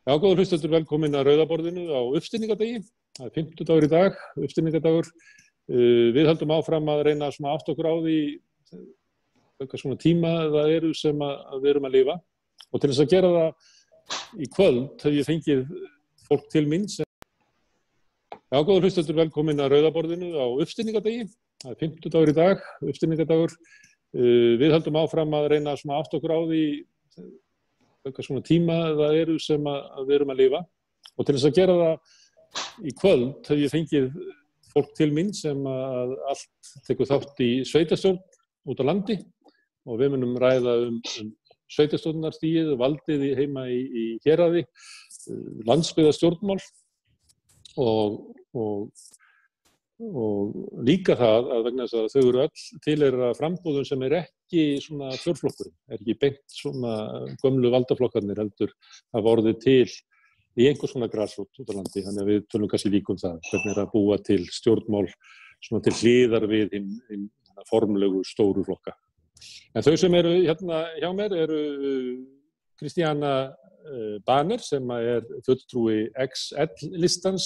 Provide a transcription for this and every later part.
Já, góður hlustendur, velkomin að Rauðaborðinu á uppstigningadegi. Það er 50 dagur í dag, uppstigningadagur. Við höldum áfram að reyna að átta okkur á því hvað svona tíma það eru sem við erum að lifa. Og til þess að gera það í kvöld hef ég fengið fólk til mín sem... Já, góður hlustendur, velkomin að Rauðaborðinu á uppstigningadegi. Það er 50 dagur í dag, uppstigningadagur. Við höldum áfram að reyna að átta okkur á því hvað svona tíma það eru sem við erum að lifa. Og til þess að gera það í kvöld hef ég fengið fólk til mín sem allt tekur þátt í sveitarstjórn út á landi og við munum ræða sveitarstjórnarstigið, valdið heima í héraði, landsbyggðarstjórnmál og líka það að vegna þess að þau eru öll tilheyra frambúðum sem ekki svona fjórflokkurinn, ekki beint svona gömlu valdaflokkarnir heldur hafa orðið til í einhvers svona grasrót út á landi, þannig að við tölum kannski líka það, hvernig að búa til stjórnmál svona til hliðar við hinn formlegu stóru flokka. En þau sem eru hérna hjá mér eru Kristjana Baner sem er fulltrúi XL-listans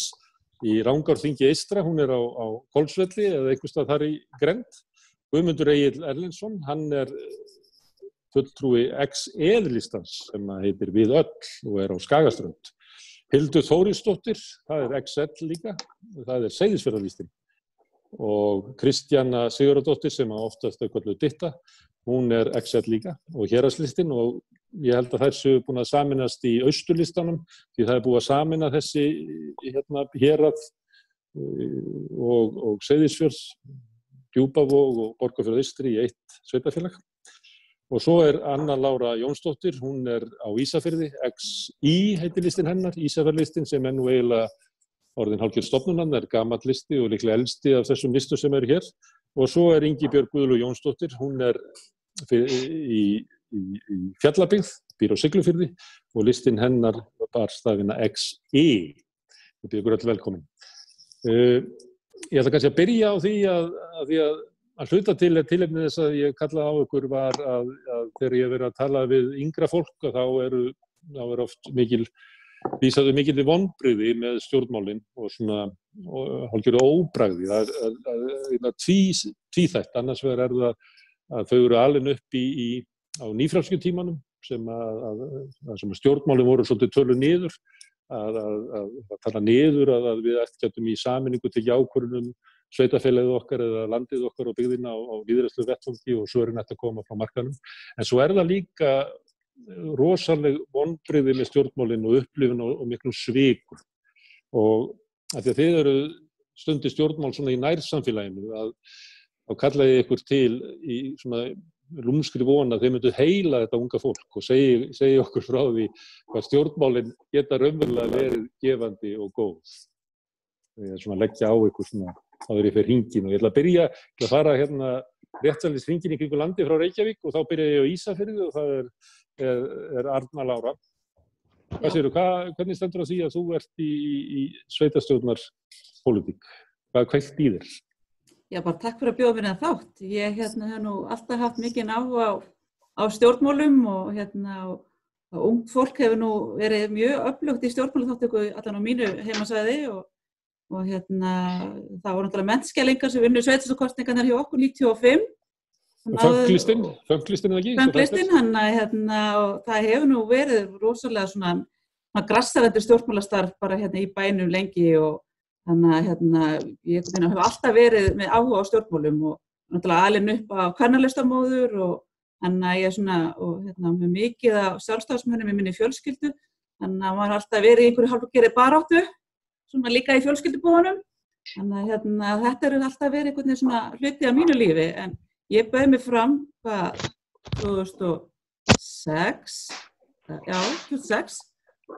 í Rangárþingi eystra, hún er á Hvolsvelli eða einhvers staðar þar í grennd. Guðmundur Egill Erlendsson, hann er fulltrúi XL-listans sem heitir Við öll og er á Skagaströnd. Hildur Þórisdóttir, það er XL líka, það er Seyðisfjarðarlistinn. Og Kristjana Sigurðardóttir sem oftast er kölluð Ditta, hún er XL líka og héraðslistinn og ég held að þær séu búin að sameinast í Austurlistanum því það er búið að sameina þessi hérað og Seyðisfjörð, Djúpavog og Borgarfjörð eystri í eitt sveitarfélag. Og svo er Anna Lára Jónsdóttir, hún er á Ísafirði, XI heitir listinn hennar, Ísafjarðarlistinn sem er nú eiginlega orðin hálfgerð stofnunan, er gamall listi og líklega elsti af þessum listum sem eru hér. Og svo er Ingibjörg Guðlaug Jónsdóttir, hún er í Fjallabyggð, býr á Siglufirði og listinn hennar bar stafina XI. Ég býð ykkur öll velkomin. Ég ætla kannski að byrja á því að hluta til tilefni þess að ég kallaði á ykkur var að þegar ég hef verið að tala við yngra fólk þá er oft vísaðu mikilli vonbrigði með stjórnmálin og svona hálfgerðu óbragði. Það er tvíþætt, annars vegar er það að þau eru alin upp á nýfrjálshyggjutímanum sem stjórnmálin voru svolítið töluð niður, að tala niður að við gætum í sameiningu til ákvörðunum sveitarfélagið okkar eða landið okkar og byggðina á lýðræðislegu vettvangi og svo er hægt að koma frá markaðnum. En svo er það líka rosaleg vonbrigði með stjórnmálin og upplifun og miklum svikum. Og af því að þið eru stundir stjórnmál svona í nærsamfélaginu þá kalla ég ykkur til í svona lúmskri von að þeir myndu heila þetta unga fólk og segja okkur frá því hvað stjórnmálin geta raunverulega verið gefandi og góð. Ég er svona að leggja á ykkur svona áður ég fer hringinn og ég ætla að byrja að fara réttsælis hringinn í kringum landi frá Reykjavík og þá byrja ég á Ísafirði og það er Arna Lára. Hvað segirðu, hvernig stendur á því að þú ert í sveitarstjórnarpólitík? Hvað kveikt í þér? Já, bara takk fyrir að bjóða mér þátt. Ég hef nú alltaf haft mikinn áhuga á stjórnmálum og ungt fólk hefur nú verið mjög öflugt í stjórnmálaþátttöku allan á mínu heimasvæði og það voru náttúrulega menntskælingar sem vinnu sveitarstjórnarkosningarnar hjá okkur 95. Fönglistinn eða ekki? Fönglistinn, og það hefur nú verið rosalega svona grassarandi stjórnmálastarf bara í bænum lengi og ég hef alltaf verið með áhuga á stjórnmálum og náttúrulega alin upp á kvennalistamóður og ég er með mikið af sjálfstæðismönnum í minni fjölskyldu, þannig að maður alltaf verið í einhverju hálfgerðri baráttu, svona líka í fjölskyldubúðunum, þannig að þetta er alltaf verið einhvern veginn svona hluti af mínu lífi, en ég bauð mig fram 2006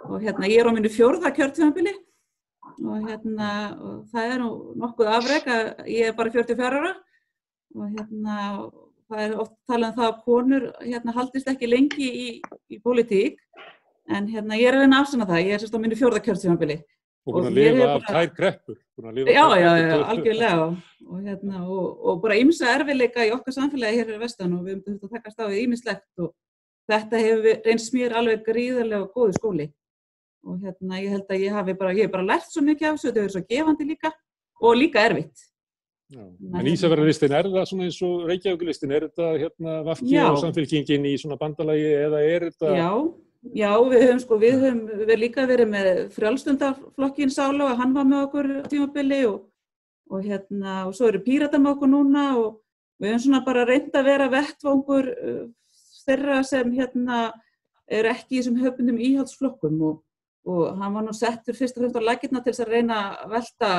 og ég er á mínu 4. kjörtímabili og það er nú nokkuð afrek að ég er bara 44 ára og það er oft talað það að konur haldist ekki lengi í pólitík en ég er að reyna að afsanna það, ég er á mínu 4. kjörtímabili. Og búin að lifa af tvær kreppur. Já, algjörlega og bara ýmsa erfiðleika í okkar samfélagi hér í vestan og við höfum þurft að takast á við ýmislegt og þetta hefur reynst mér alveg gríðarlega góður skóli. og ég held að ég hef bara lært svo mikið af þessu, þetta er svo gefandi líka og líka erfitt. Já. En Ísafjarðarlistin, það svona eins og Reykjavíkurlistin, þetta VG og Samfylkingin í svona bandalagi eða þetta? Já, við höfum líka verið með Frjálslyndarflokkinn Sála og hann var með okkur á tímabili og svo eru Píratar með okkur núna og við höfum svona bara reynt að vera vettvangur þeirra sem eru ekki í þessum hefðbundum íhaldsflokkum og hann var nú settur fyrst og fremst á laggirnar til þess að reyna að velta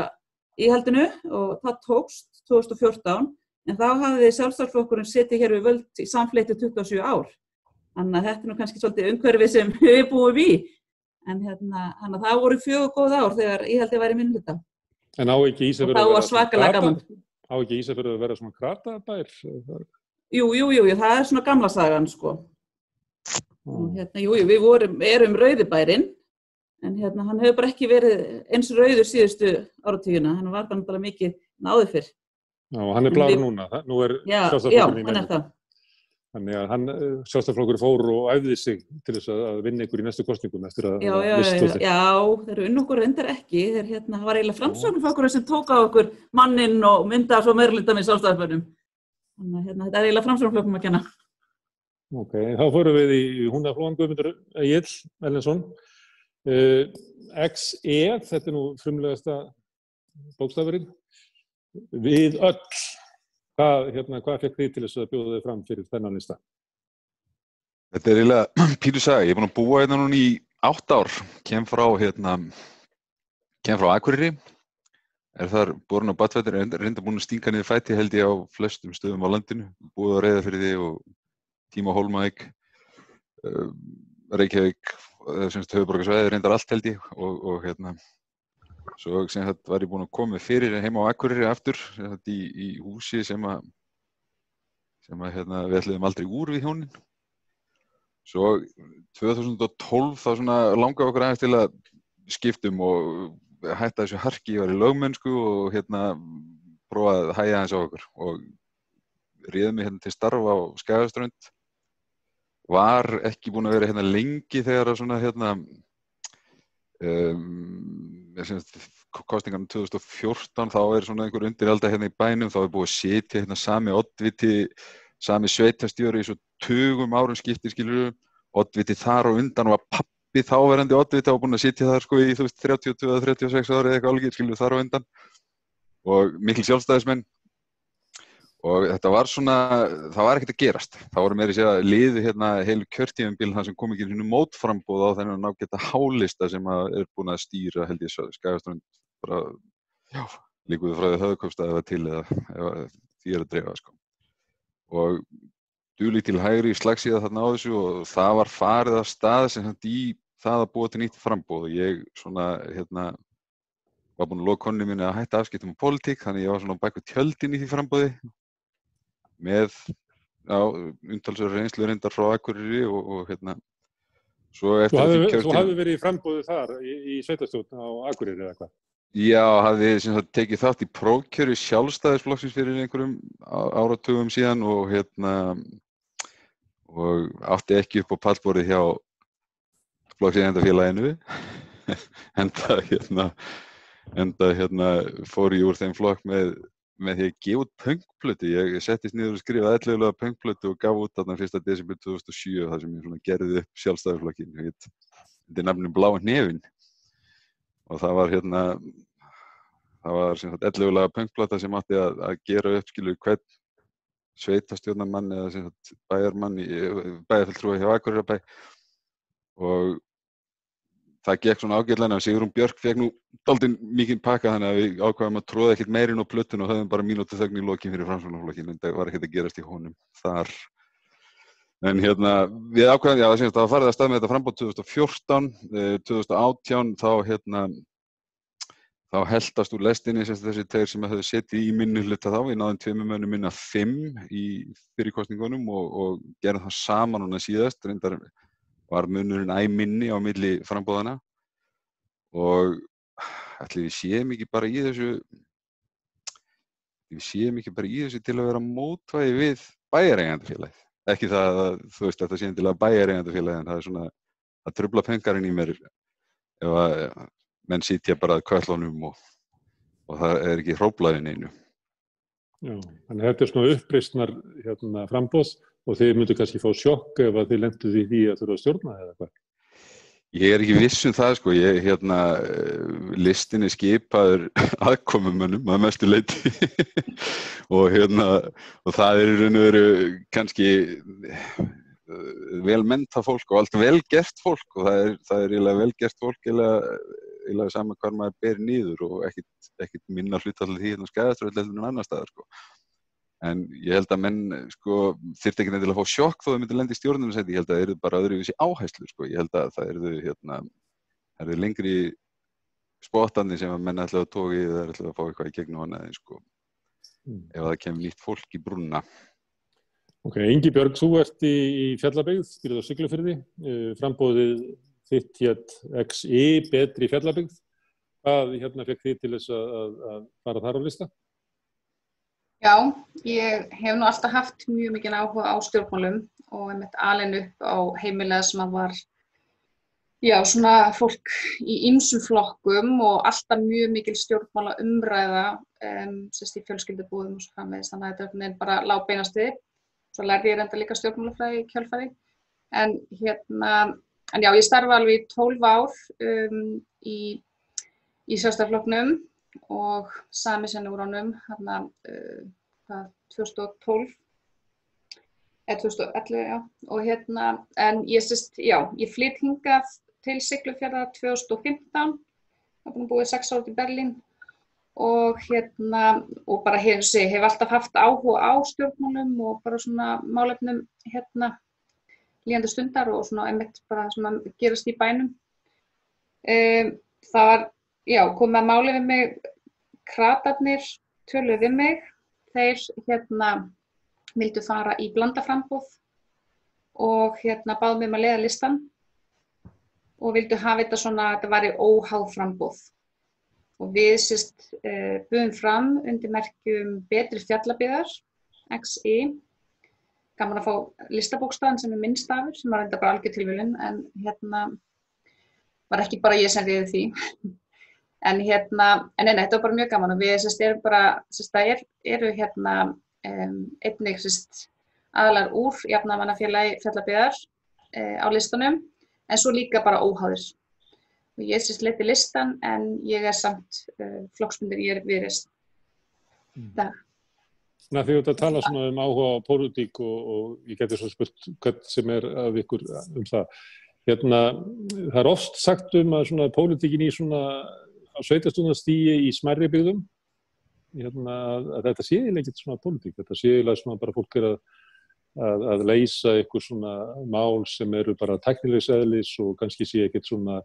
íhaldinu og það tókst 2014 en þá hafði Sjálfstæðisflokkurinn setið hér við völd í samfleytti 27 ár. Þannig að þetta er nú kannski svolítið umhverfi sem við búum í. En það voru 4 góð ár þegar íhaldið væri minnihluta. En á ekki Ísafjörður að vera svona kratabær? Jú, það er svona gamla sagan, sko. Og við erum Rauðibærinn, en hann hefur bara ekki verið eins rauður síðustu áratugina. Hann var bara mikið náður fyrr. Já, og hann er blár núna. Nú er Sjálfstæðisflokkurinn í hann er það. Þannig að Sjálfstæðisflokkurinn fór og æfði sig til þess að vinna ykkur í næstu kosningum eftir að vistóttir. Já, þeir eru unn okkur reyndar ekki. Það var eiginlega Framsóknarflokkurinn sem tók á okkur manninn og myndaði svo meirihluta með Sjálfstæðismönnum. Þannig að þetta er eiginlega Framsóknarflokkum að kenna. Ok, þá fórum við í Húnaflóan Guðmundur Egill Erlendsson. XE, þetta er nú frumlegasta bókstafurinn. Við öll. Hvað fekk þið til þess að bjóða þið fram fyrir þennan lista? Þetta er eiginlega pínu saga. Ég er búinn að búa hérna núna í 8 ár. Kem frá Akureyri. Er þar borinn á Badvættir, reyndar búinn að stinga niður fæti held ég á flestum stöðum á landinu. Búið á Reyðarfirði og Tíma Hólmavík, Reykjavík, höfuðborgarsvæðið, reyndar allt held ég og svo var ég búinn að koma fyrir heima á Akureyri aftur í húsi sem við ætluðum aldrei úr við hjónin. Svo 2012 þá svona langaði okkur aðeins til að skiptum og hætta þessu harki, ég var í lögmennsku og prófa að hægja aðeins á okkur og réði mig til starfa á Skagaströnd. Var ekki búinn að vera lengi þegar að svona kosningarnar 2014 þá er svona einhver undiralda í bænum, þá er búið að sitja sami oddviti, sami sveitarstjóri í svo tugum árum skiptir skilurðu, oddviti þar og undan var pabbi þáverandi oddviti og búinn að sitja þar sko í 32 eða 36 ári eða eitthvað algjör skilurðu þar og undan og mikil sjálfstæðismenn og þetta var svona, það var ekkert að gerast. Það voru meira að segja liði heilu kjörtímabil þar sem kom ekki mótframboð á þennan ágæta hálista sem er búinn að stýra held ég Skagaströnd bara, líkuðu frá því Höfuðkaupstað eða til eða því að dreifa sko. Og dugleg til hægri slagsíða þarna á þessu og það var farið af stað sem í það að búa til nýtt framboð og ég svona var búinn að loka konunni minni að hætta afskiptum af pólitík þannig ég var svona bak við tjöldin í því framboði með umtalsverðar reynslu reyndar frá Akureyri og svo eftir að því kjörtímabil. Þú hafði verið í framboði þar í sveitarstjórn á Akureyri eða hvað? Já, hafði tekið þátt í prófkjöri Sjálfstæðisflokksins fyrir einhverjum áratugum síðan og átti ekki upp á pallborðið hjá flokkseigendafélaginu enda fór ég úr þeim flokk með því að gefa út pönkplötu. Ég settist niður og skrifaði 11 pönkplötu og gaf út þarna 1. desember 2007 þar sem ég gerði upp Sjálfstæðisflokkinn. Þetta er nafninu Blái hnefinn. Og það var 11 pönkplata sem átti að gera upp hvern sveitarstjórnarmann eða bæjarmann, bæjarfulltrúa hjá Akureyrarbæ og það gekk svona ágætlega en Sigrún Björk fekk nú dálítið mikinn pakka þannig að við ákváðum að tróða ekkert meira inn á plötuna og höfðum bara mínútu þögn í lokin fyrir Framsóknarflokkinn en það var ekkert að gerast í honum þar. En við ákváðum, það var farið að stað með þetta framboð 2014, 2018 þá heltast úr lestinni þessi tveir sem höfðu setið í minnihluta þá, við náðum 2 mönnum inn af 5 í fyrirkosningunum og gerðum það saman núna síðast, reyndar var munurinn minni á milli framboðana og ætli við séum ekki bara í þessu til að vera mótvægi við bæjareigendafélagið. Ekki það að þetta sé endilega bæjareigendafélagið en það er svona að trufla pönkarinn í mér ef að menn sitja bara að köllunum og það ekki hróflaðin einu. Já, þannig að þetta svona uppreisnar framboð og þið myndu kannski fá sjokk ef að þið lentuð í því að þurfa að stjórna eða hvað? Ég ekki viss það, sko. Listin skipaður aðkomumönnum að mestu leyti og það í raun og veru kannski vel menntað fólk og allt vel gert fólk og það eiginlega vel gert fólk eiginlega sama hvar maður ber niður og ekkit minna hlutfall því Skagafirði en annars staðar, sko. En ég held að menn, sko, þyrfti ekki nefnilega að fá sjokk þó þau myndi lenda í stjórnunarsæti. Ég held að það eru bara öðruvísi áherslur, sko. Ég held að það eru lengri spottandi sem að menn ætla að toga í eða ætla að fá eitthvað í gegnum hana, sko. Ef það kemur nýtt fólk í brúnna. Ok, Ingibjörg, þú ert í Fjallabyggð, býrð á Siglufirði, frambóðið þitt hét XI, betri Fjallabyggð. Hvað fekk þið til þess að fara þar á lista? Já, ég hef nú alltaf haft mjög mikinn áhuga á stjórnmálum og einmitt alin upp á heimilega sem að var, svona fólk í ýmsum flokkum og alltaf mjög mikil stjórnmála umræða, í fjölskyldubúðum og svo framvegis, þannig að þetta bara lá beinast við. Svo lærði ég reynda líka stjórnmálafræði í kjölfari. En já, ég starfa alveg í 12 ár í Sjálfstæðisflokknum og sami senn úr honum 2012 eða 2011, já, og en ég flytt hingað til Siglufjarðar 2015, ég búin að búa 6 ár í Berlín og og bara hef alltaf haft áhuga á stjórnmálum og bara svona málefnum líðandi stundar og svona einmitt bara sem að gerast í bænum. Það var komið að máli við mig, kratarnir töluðu við mig, þeir vildu fara í blandaframboð og báðu mig að leiða listan og vildu hafa þetta svona, þetta væri óháð framboð. Og við buðum fram undir merkjum betri Fjallabyggðar, XI, gaman að fá listabókstafinn sem minn stafur, sem var enda bara algjör tilviljun, en var ekki bara ég sem réði því. En nei, þetta var bara mjög gaman og við erum bara, eru einnig aðalar úr Jafnaðarmannafélagi Fjallabyggðar á listanum, en svo líka bara óháðir. Og ég leiddi listan, en ég samt flokksbundin, ég Viðreisn. Þegar þú ert að tala svona áhuga á pólitík og ég geti svo spurt hvern sem af ykkur það. Það oft sagt að svona pólitíkin í svona á sveitarstjórnarstigi í smærri byggðum, að þetta sé eiginlega ekkert svona pólitík, þetta sé eiginlega svona bara fólk að leysa eitthvað svona mál sem eru bara tæknilegs eðlis og kannski sé ekkert svona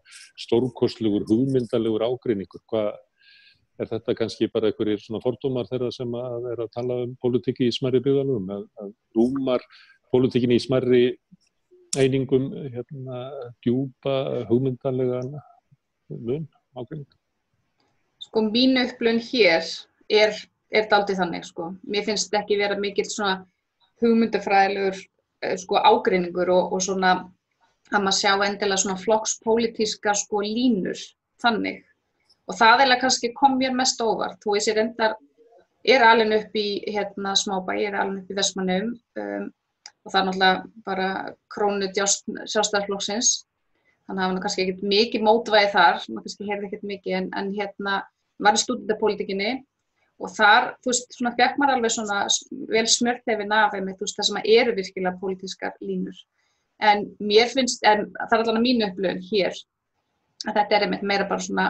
stórkostlegur, hugmyndalegur ágreiningur. Hvað þetta kannski bara einhverjir svona fordómar þeirra sem að tala pólitíki í smærri byggðalögum, að rúmar pólitíkinni í smærri einingum djúpa, hugmyndalega mun ágreining? Sko, mín upplifun hér dálítið þannig, sko. Mér finnst ekki vera mikill svona hugmyndafræðilegur ágreiningur og svona að maður sjá endilega svona flokkspólitískar línur þannig. Og það kannski kom mér mest óvart. Þó ég sé reyndar alin upp í smábæ, ég alin upp í Vestmannaeyjum og það náttúrulega bara krónudjásn Sjálfstæðisflokksins. Þannig að það var kannski ekkert mikið mótvægi þar, maður kannski heyrði ekkert mikið, en var í stúdentapólitíkinni og þar, svona fékk maður alveg svona vel smjörþefinn af það sem eru virkilega pólitískar línur. En mér finnst, það allavega mín upplifun hér, að þetta einmitt meira bara svona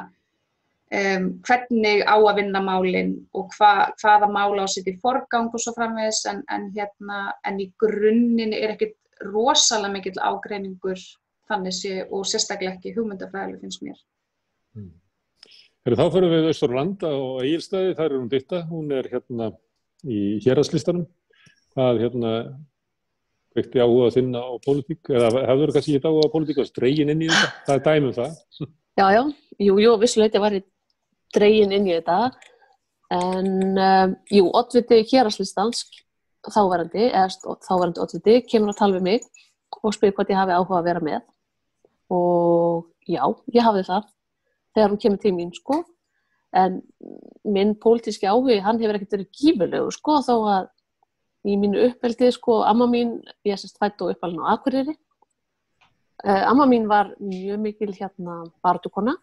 hvernig á að vinna málin og hvaða mála á að setja í forgang og svo framvegis, en í grunninn ekkert rosalega mikill ágreiningur þannig sé og sérstaklega ekki hugmyndafræðileg finnst mér. Þá förum við austur á land á Egilsstaði, þar hún Ditta, hún í héraðslistanum. Hvað kveikti áhuga þinn á pólitík, eða hefur kannski ekki áhuga á pólitík og dregin inn í þetta? Það dæmi það. Já, jú, vissuleiti var ég dregin inn í þetta, en oddviti héraðslistans, þáverandi oddviti, kemur að tala við mig og spyr hvort ég hafi áhuga að vera með. Og já, ég hafði það þegar hún kemur til mín, sko. En minn pólitíski áhugi, hann hefur ekkert verið gífurlegur, sko, þó að í mínu uppeldi, sko, amma mín, ég sérst fædd og uppalin á Akureyri. Amma mín var mjög mikil baráttukona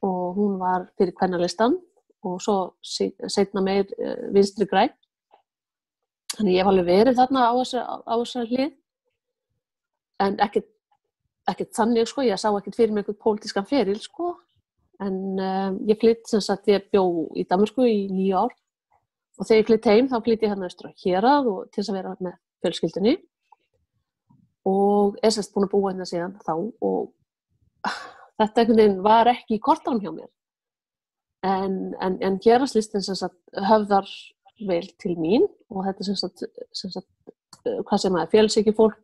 og hún var fyrir Kvennalistan og svo seinna meir Vinstri græn. Þannig ég hef alveg verið þarna á þessari hlið, en ekkert þannig, sko, ég sá ekkert fyrir mig einhvern pólitískan feril, sko, en ég flytt, sem sagt, ég bjó í Danmörku í 9 ár og þegar ég flytt heim, þá flytt ég austur á Hérað og til þess að vera með fjölskyldunni og semst búin að búa hérna síðan þá og þetta einhvern veginn var ekki í kortanum hjá mér. En héraðslistin sem sagt höfðar vel til mín og þetta sem sagt hvað sem fjölsykjufólk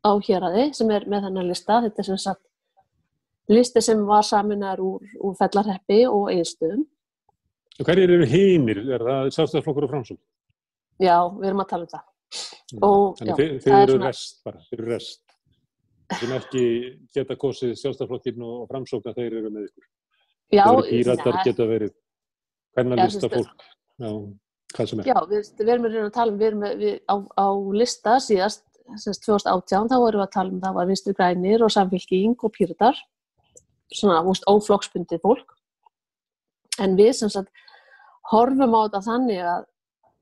á Héraði sem með þennan lista, þetta sem sagt listi sem var saminaður úr Fellahreppi og Egilsstöðum. Og hverjir eru hinir? Það Sjálfstæðisflokkur og Framsókn? Já, við erum að tala það. Og, þannig þið eru rest bara, þið eru rest. Sem ekki geta kosið Sjálfstæðisflokkinn og Framsókn að þeir eru með ykkur. Já, það eru Píratar, geta verið kvennalista fólk. Já, hvað sem Já, við erum að tala á lista síðast, 2018, þá erum við að tala það var Vinstri grænir og Samfylking og Píratar. Svona óflokksbundið fólk. En við sem sagt horfum á þetta þannig að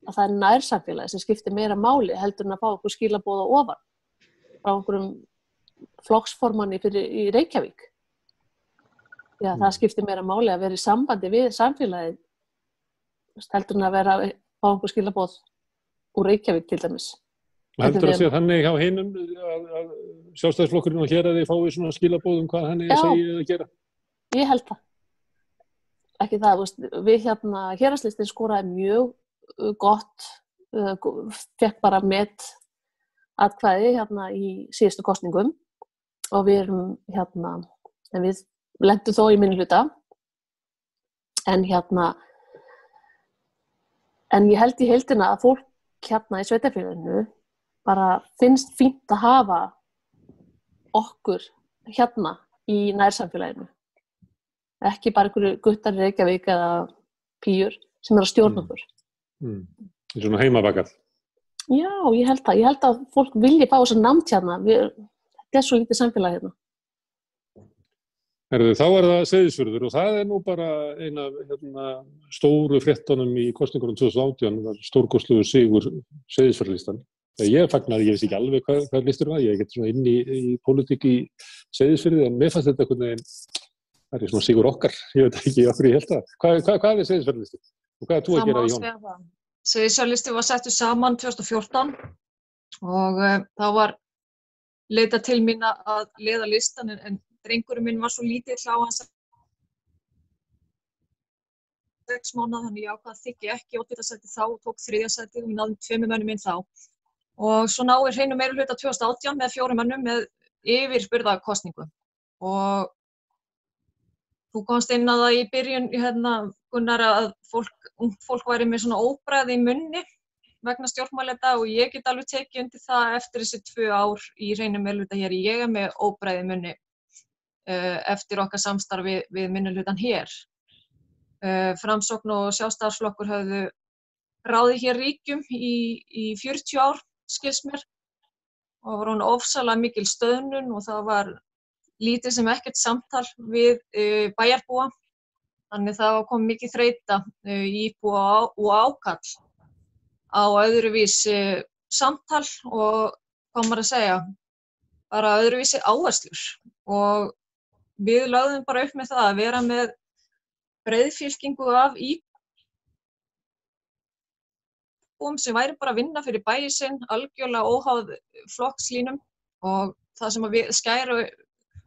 það er nærsamfélagi sem skiptir meira máli heldur en að fá okkur skilaboð á ofan frá einhverjum flokksformanni í Reykjavík. Já, það skiptir meira máli að vera í sambandi við samfélagið heldur en að fá okkur skilaboð úr Reykjavík til dæmis. Heldur að sé þannig hjá hinum að Sjálfstæðisflokkurinn og Héraði fái svona skilaboð hvað hann er að segja eða gera? Ég held það. Ekki það, við héraðslistin skoraði mjög gott, fekk bara atkvæði í síðustu kosningum og við erum en við lentum þó í minnihluta en ég held í heildina að fólk í sveitarfélaginu bara finnst fínt að hafa okkur í nærsamfélaginu. Ekki bara einhverju guttar í Reykjavík eða píur sem að stjórna okkur. Svona heimabakað. Já, ég held að fólk vilji fá þess að námt þetta er svo lítið samfélag hérna. Þá er það Seyðisfjörður og það er nú bara eina stóru fréttunum í kosningunum 2018 var stórkostlegur sigur Seyðisfjörðlistan. Ég fagnaði, ég veist ekki alveg hvað listur var, ég er ekki svona inn í pólitík í Seyðisfirði, en mér fannst þetta einhvern veginn, það er svona sigur okkar, ég veit ekki okkur ég held það. Hvað er Seyðisfjörðlisti? Og hvað er þú að gera í honum? Seyðisfjörðlisti var settur saman 2014 og þá var leitað til mín að leiða listan, en drengurinn minn var svo lítill á hans 6 mánaða, þannig ég ákvað að þykja ekki oddvitasæti þá og tók 3. sæti og við náðum 2 mönnum inn þá. Og svo náði hreinu meirihluta 2018 með 4 mönnum með yfirburðakosningu. Og þú komst inn að það í byrjun, Gunnar, að ungt fólk væri með svona óbragð í munni vegna stjórnmáleta og ég get alveg tekið undir það eftir þessi 2 ár í hreinu meirihluta hér. Ég er með óbragð í munni eftir okkar samstarfi við minnihlutan hér. Framsókn og Sjálfstæðisflokkur höfðu ráðið hér ríkjum í 40 ár, skils mér, og var hún ofsalega mikil stöðnun og það var lítið sem ekkert samtal við bæjarbúa, þannig það kom mikið þreyta í íbúa og ákall á öðruvísi samtal og hvað maður að segja, bara öðruvísi áherslur og við lögðum bara upp með það að vera með breiðfylkingu af íbúum sem væri bara að vinna fyrir bæi sinn, algjörlega óháð flokkslínum og það sem við skæru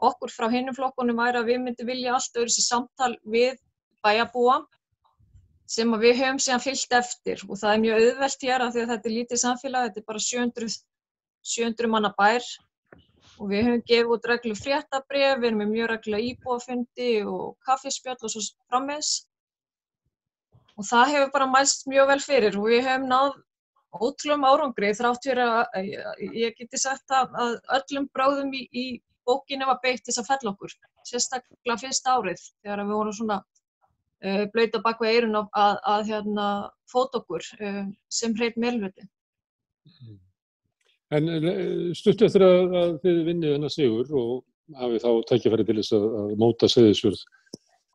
okkur frá hinum flokkunum væri að við myndum vilja allt öðruvísi samtal við bæjarbúa sem við höfum síðan fylgt eftir og það er mjög auðvelt hér af því að þetta er lítið samfélag, þetta er bara 700 manna bær og við höfum gefið út reglu fréttabréf, við erum með mjög reglulega íbúafundi og kaffispjall og svo framvegis. Og það hefur bara mælst mjög vel fyrir og við höfum náð ótrúlegum árangri þrátt fyrir að ég geti sagt að öllum bráðum í bókinni var beitt til þess að fella okkur, sérstaklega fyrsta árið þegar við vorum svona blauta bak við eyrun að fóta okkur sem hreinn meirihluti. En stuttu eftir að þið vinnið þennan sigur og hafið þá tækifæri til þess að móta Seyðisfjörð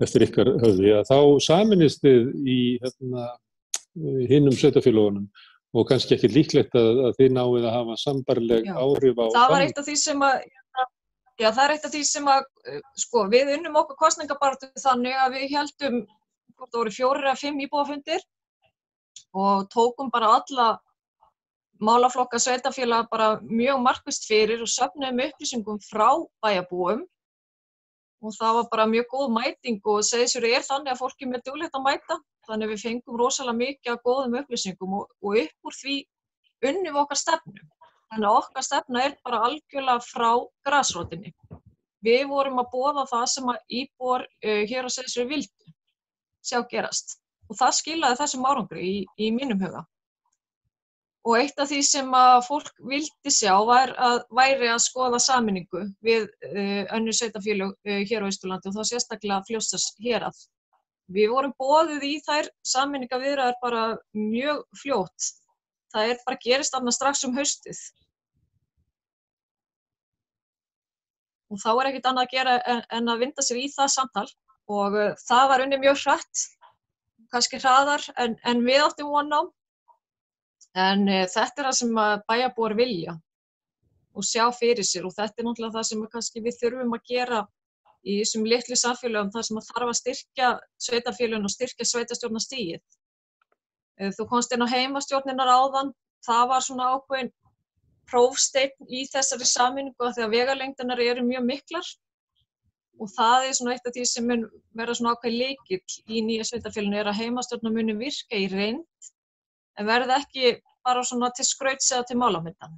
eftir ykkar höfði, að þá sameinist þið í hinum sveitarfélögunum og kannski ekki líklegt að þið náið að hafa sambærileg áhrif á það var eitt af því sem að það er eitt af því sem að sko, við unnum okkur kosningabaráttu þannig að við héldum hvort það voru 4 eða 5 íbúafundir og tókum bara alla málaflokka sveitarfélaga bara mjög markvisst fyrir og söfnuðum upplýsingum frá bæjarbúum og það var bara mjög góð mæting og Seyðisfjörður þannig að fólki mjög duglegt að mæta, þannig að við fengum rosalega mikið af góðum upplýsingum og upp úr því unnum við okkar stefnu. Þannig að okkar stefna bara algjörlega frá grasrótinni. Við vorum að boða það sem að íbúar hér á Seyðisfirði vildu sjá gerast og það skilaði þessum árangri í mínum huga. Og eitt af því sem að fólk vildi sjá væri að skoða sameiningu við önnur sveitarfélög hér á Austurlandi og þá sérstaklega Fljótsdals hérað. Við vorum boðuð í þær sameiningaviðræður bara mjög fljótt. Það bara gerist þarna strax haustið. Og þá ekkert annað að gera en að vinda sér í það samtal og það var unnið mjög hratt, kannski hraðar en við áttum von á. En þetta það sem bæjarbúar vilja og sjá fyrir sér og þetta náttúrulega það sem kannski við þurfum að gera í þessum litlu samfélögum þar sem þarf að styrkja sveitarfélögin og styrkja sveitarstjórnarstigið. Þú komst inn á heimastjórninar áðan, það var svona ákveðin prófsteinn í þessari sameiningu þegar vegalengdirnar eru mjög miklar og það svona eitt af því sem mun vera svona ákveðin lykill í nýja sveitarfélaginu að heimastjórnar muni virka í reynd en verði ekki bara svona til skrauts eða til málamyndan.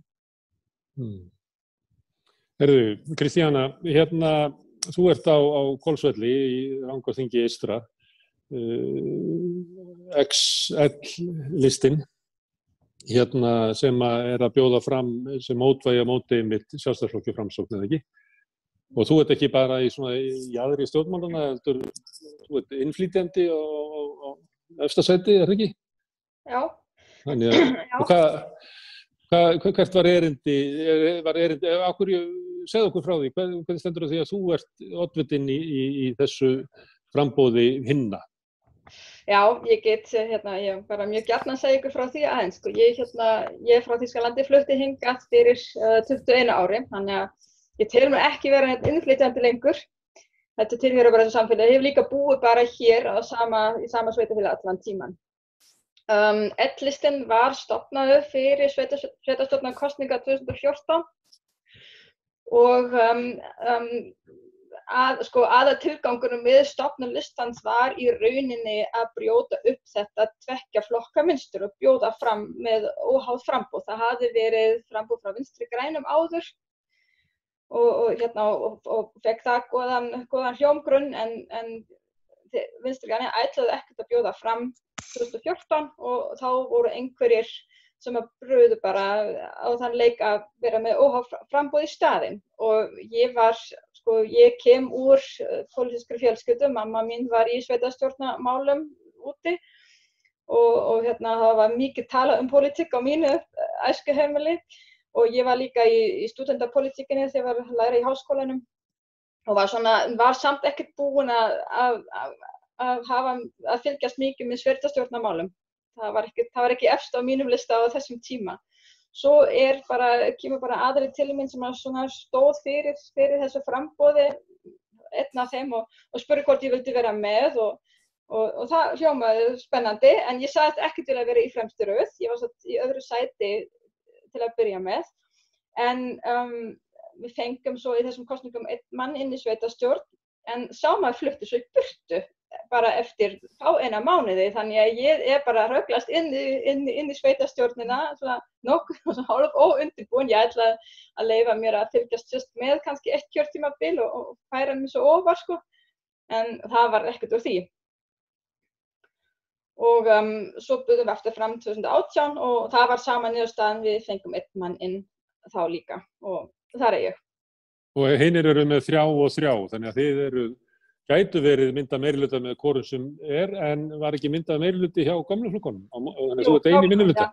Heyrðu, Kristíana, þú ert á Hvolsvelli í Rangárþingi eystra, XL-listinn, sem að bjóða fram sem mótvægi á móti mitt Sjálfstæðisflokki Framsókn, eða ekki? Og þú ert ekki bara í jaðri stjórnmálana, þú ert innflytjandi á efsta sæti, er það ekki? Já. Þannig að, hvert var erindi, af hverju, segðu okkur frá því, hvernig stendur það því að þú ert oddvitinn í þessu framboði hinna? Já, ég get, ég bara mjög gjarnan segja ykkur frá því aðeins, sko. Ég er frá Þýskalandi, flutti hingað fyrir 21 ári, þannig að ég tel mér ekki vera innflytjandi lengur. Þetta tilheyrir bara þessu samfélagi. Ég hef líka búið bara hér í sama sveitarfélagi allan tímann. L-listinn var stofnaður fyrir sveitarstjórnarkosninga 2014 og aðaltilgangurinn við stofnun listans var í rauninni að brjóta upp þetta tveggja flokka mynstur og bjóða fram með óháð framboð. Það hafði verið framboð frá Vinstri grænum áður og fekk það góðan hljómgrunn en Vinstri græn ætlaði ekkert að bjóða fram 2014 og þá voru einhverjir sem brugðu bara á þann leik að vera með óháð framboð í staðinn og ég kem úr pólitískri fjölskyldu, mamma mín var í sveitarstjórnarmálum úti og það var mikið talað pólitík á mínu æskuheimili og ég var líka í stúdentapólitíkinni þegar ég var að læra í háskólanum og var samt ekkert búin að fylgjast mikið með sveitarstjórnarmálum. Það var ekki efst á mínum lista á þessum tíma. Svo kemur bara aðrir til minn sem stóð fyrir þessu framboði, einn af þeim og spurði hvort ég vildi vera með og það hljómaði spennandi en ég sagðist ekki til að vera í fremstu röð. Ég var í öðru sæti til að byrja með en við fengum svo í þessum kosningum einn mann inn í sveitarstjórn en sá maður flutti svo í burtu bara eftir eina mánuði þannig að ég bara röglast inn í sveitarstjórnina nokkuð hálf óundirbúin. Ég ætla að leyfa mér að fylgjast með kannski 1 kjörtímabil og færa mig svo ofar en það var ekkert úr því. Og svo buðum við aftur fram 2018 og það var sama niðurstaðan, við fengum einn mann inn þá líka og þar ég. Og hinir eru með 3 og 3, þannig að þið gætu verið mynda meirihluta með hvorum sem en var ekki myndað meirihluti hjá gömlu flokkunum. Þannig að þú ert eini minnihluta.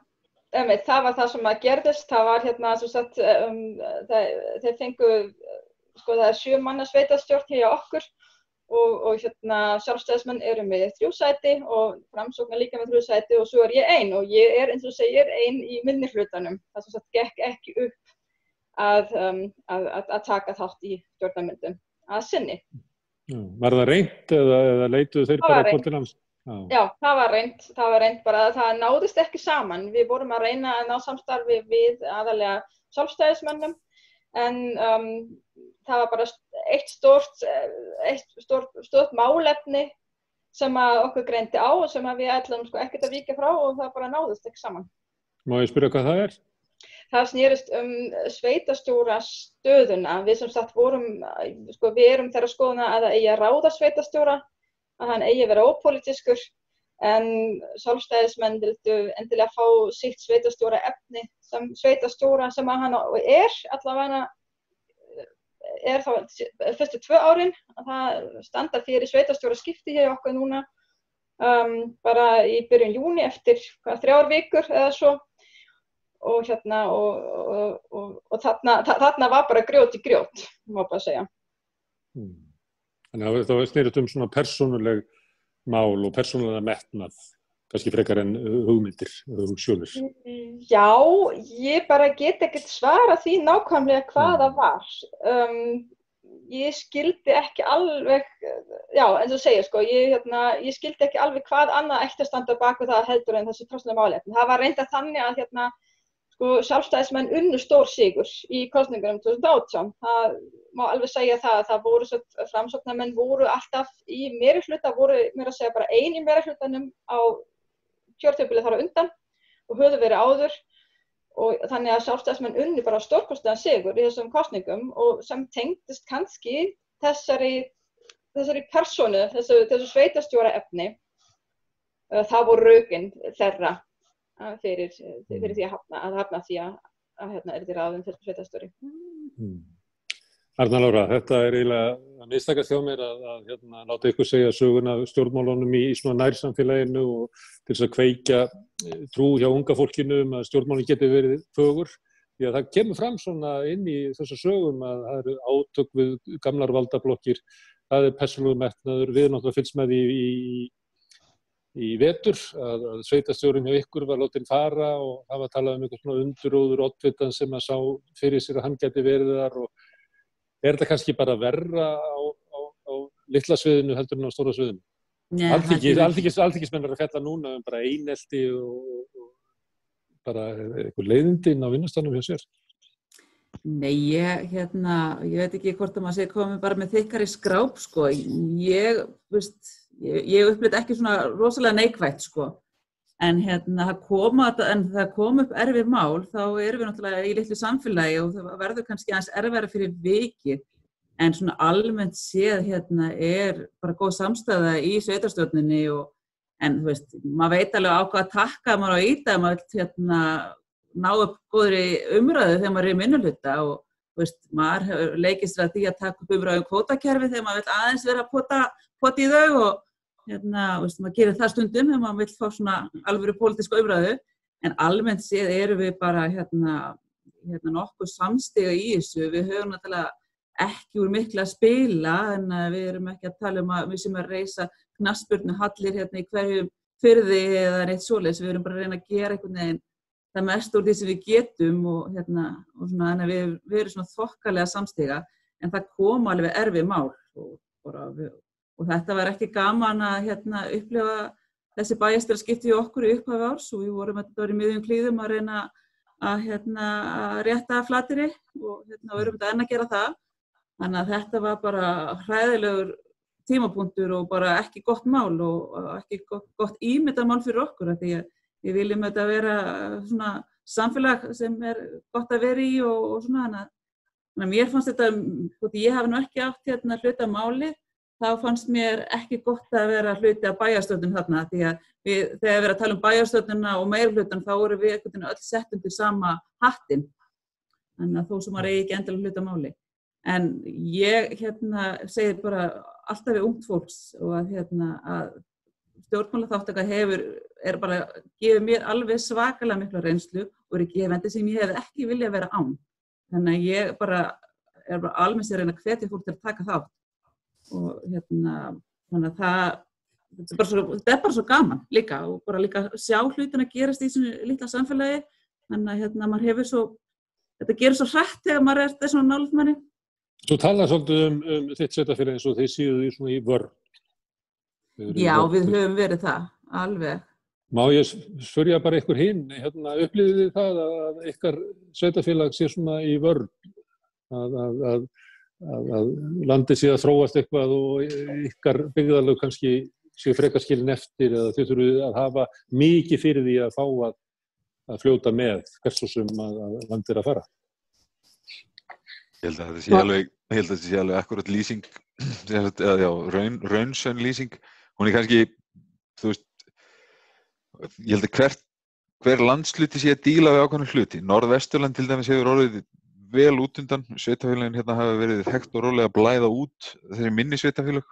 Það var það sem gerðist. Það var svo sagt, þeir fengu, það 7 manna sveitarstjórn hjá okkur og sjálfstæðismenn eru með 3 sæti og Framsókn líka með 3 sæti og svo ég ein og ég eins og segir ein í minnihlutanum. Það sem sagt gekk ekki upp að taka þátt í stjórnarmyndun að sinni. Var það reynt eða leituðu þeir bara hvort til hans? Já, það var reynt bara að það náðist ekki saman. Við vorum að reyna að ná samstarfi við aðalega sjálfstæðismönnum en það var bara eitt stórt málefni sem okkur greindi á og sem við ætlum ekkert að víkja frá og það bara náðist ekki saman. Má ég spyrja hvað það Það snerist sveitarstjóra stöðuna. Við sem sagt við erum þeirra skoðuna að það eigi að ráða sveitarstjóra, að hann eigi að vera ópólitískur, en sjálfstæðismenn vildu endilega fá sitt sveitarstjóra efni sem sveitarstjóra sem að hann allavega þá fyrstu 2 árin, að það standa fyrir sveitarstjóra skipti hjá okkur núna, bara í byrjun júní eftir 3 vikur eða svo. Og þarna var bara grjót í grjót, má bara segja. Þannig að það snerist svona persónuleg mál og persónulega metnað, kannski frekar en hugmyndir, hugsjónir. Já, ég bara get ekkert svara því nákvæmlega hvað það var. Ég skildi ekki alveg, já, eins og segja, ég skildi ekki alveg hvað annað ætti að standa bak við það heldur en þessi persónulega málefni. Það var reyndar þannig að sjálfstæðismenn unnu stór sigur í kosningunum 2018. Það má alveg segja það að það voru framsóknarmenn voru alltaf í meirihluta, voru meira að segja bara ein í meirihlutanum á kjörtímabilið þar á undan og höfðu verið áður og þannig að sjálfstæðismenn unnu bara stórkostlegan sigur í þessum kosningum og sem tengdist kannski þessari persónu, þessu sveitarstjóra efni. Það voru rökin þeirra fyrir því að hafna því að er ráðin fyrir sveitarstjóri. Arna Lára, þetta eiginlega mistakast hjá mér að láta ykkur segja söguna stjórnmálunum í svona nærsamfélaginu og til þess að kveikja trú hjá unga fólkinu að stjórnmálun geti verið fögur. Því að það kemur fram svona inn í þessu sögum að það eru átök við gamlar valdablokkir, það persónulegur metnaður, við náttúrulega fylgst með í vetur að sveitarstjórinn hjá ykkur var látin fara og það var talað eitthvað svona unduróður oddvitan sem að sá fyrir sér að hann geti verið þar og þetta kannski bara verra á litla sviðinu heldur en á stóra sviðinu? Alþingismenn að fjalla núna bara einelti og bara eitthvað leiðindi inn á vinnustanum hjá sér? Nei, ég veit ekki hvort að maður sé komið bara með þykkari skráp, Ég upplifði ekki svona rosalega neikvætt, En það kom upp erfið mál, þá erum við náttúrulega í litlu samfélagi og það verður kannski aðeins erfiðara fyrir vikið. En svona almennt séð bara góð samstæða í sveitarstjórninni en þú veist, maður veit alveg á hvað takka maður á íta, maður vill ná upp góðri umræðu þegar maður er í minnihluta og þú veist, maður hefur leikist að því að taka upp umræðu kvótakerfi þegar maður vill aðeins vera að pota í þau og veist, maður gerir það stundum þegar maður vill fá svona alvöru pólitísku umræðu, en almennt séð erum við bara nokkuð samstiga í þessu. Við höfum náttúrulega ekki úr miklu að spila, en við erum ekki að tala að við sem að reisa knattspyrnuhallir í hverjum firði eða neitt svoleiðis. Við erum bara að reyna að gera einhvern veginn það mest úr því sem við getum og svona, þannig að við erum svona þokkalega samstiga, en það kom alveg erfið mál og þetta var ekki gaman að upplifa þessi bæjarstjóraskipti í okkur í upphafi árs og við vorum í miðjum klíðum að reyna að rétta flatiri og við erum enn að gera það. Þannig að þetta var bara hræðilegur tímapunktur og bara ekki gott mál og ekki gott ímyndamál fyrir okkur, því að við viljum þetta vera svona samfélag sem gott að vera í og svona. Þannig að mér fannst þetta, þótt ég hafi nú ekki átt hluta máli, þá fannst mér ekki gott að vera hluti af bæjarstjórnum þarna, því að þegar við erum að tala bæjarstjórnuna og meirihlutann þá vorum við öll sett undir sama hattinn. Þannig að þó sem maður eigi ekki endilega hluta máli. En ég segir bara alltaf við ungt fólks og að stjórnmálaþátttaka er bara gefið mér alveg svakalega mikla reynslu og er gefandi sem ég hef ekki viljað vera án. Þannig að ég er bara almennt að reyna að hvetja fólk til að taka þátt. Og þannig að þetta er bara svo gaman líka og bara líka sjá hlutina gerast í svona litla samfélagi. Þannig að maður hefur þetta gerir svo hrætt þegar maður er svona nálægt manni. Þú talar svolítið þitt sveitarfélag eins og þeir séu því svona í vörn. Já, við höfum verið það, alveg. Má ég spyrja bara ykkur hinn, upplifið þið það að ykkar sveitarfélag sé svona í vörn? Að landið sé að þróast eitthvað og ykkar byggðarlög kannski séu frekar skilin eftir eða þau þurfið að hafa mikið fyrir því að fá að fljóta með hversu sem að landið er að fara? Ég held að þetta sé alveg akkurat lýsing, raunsönn lýsing. Hún er kannski, þú veist, ég held að hver landshluti sé að díla við ákveðna hluti. Norðvesturland til dæmis hefur orðið vel út undan. Sveitarfélögin hafa verið hægt og rólega að blæða út þeirri minni sveitarfélög.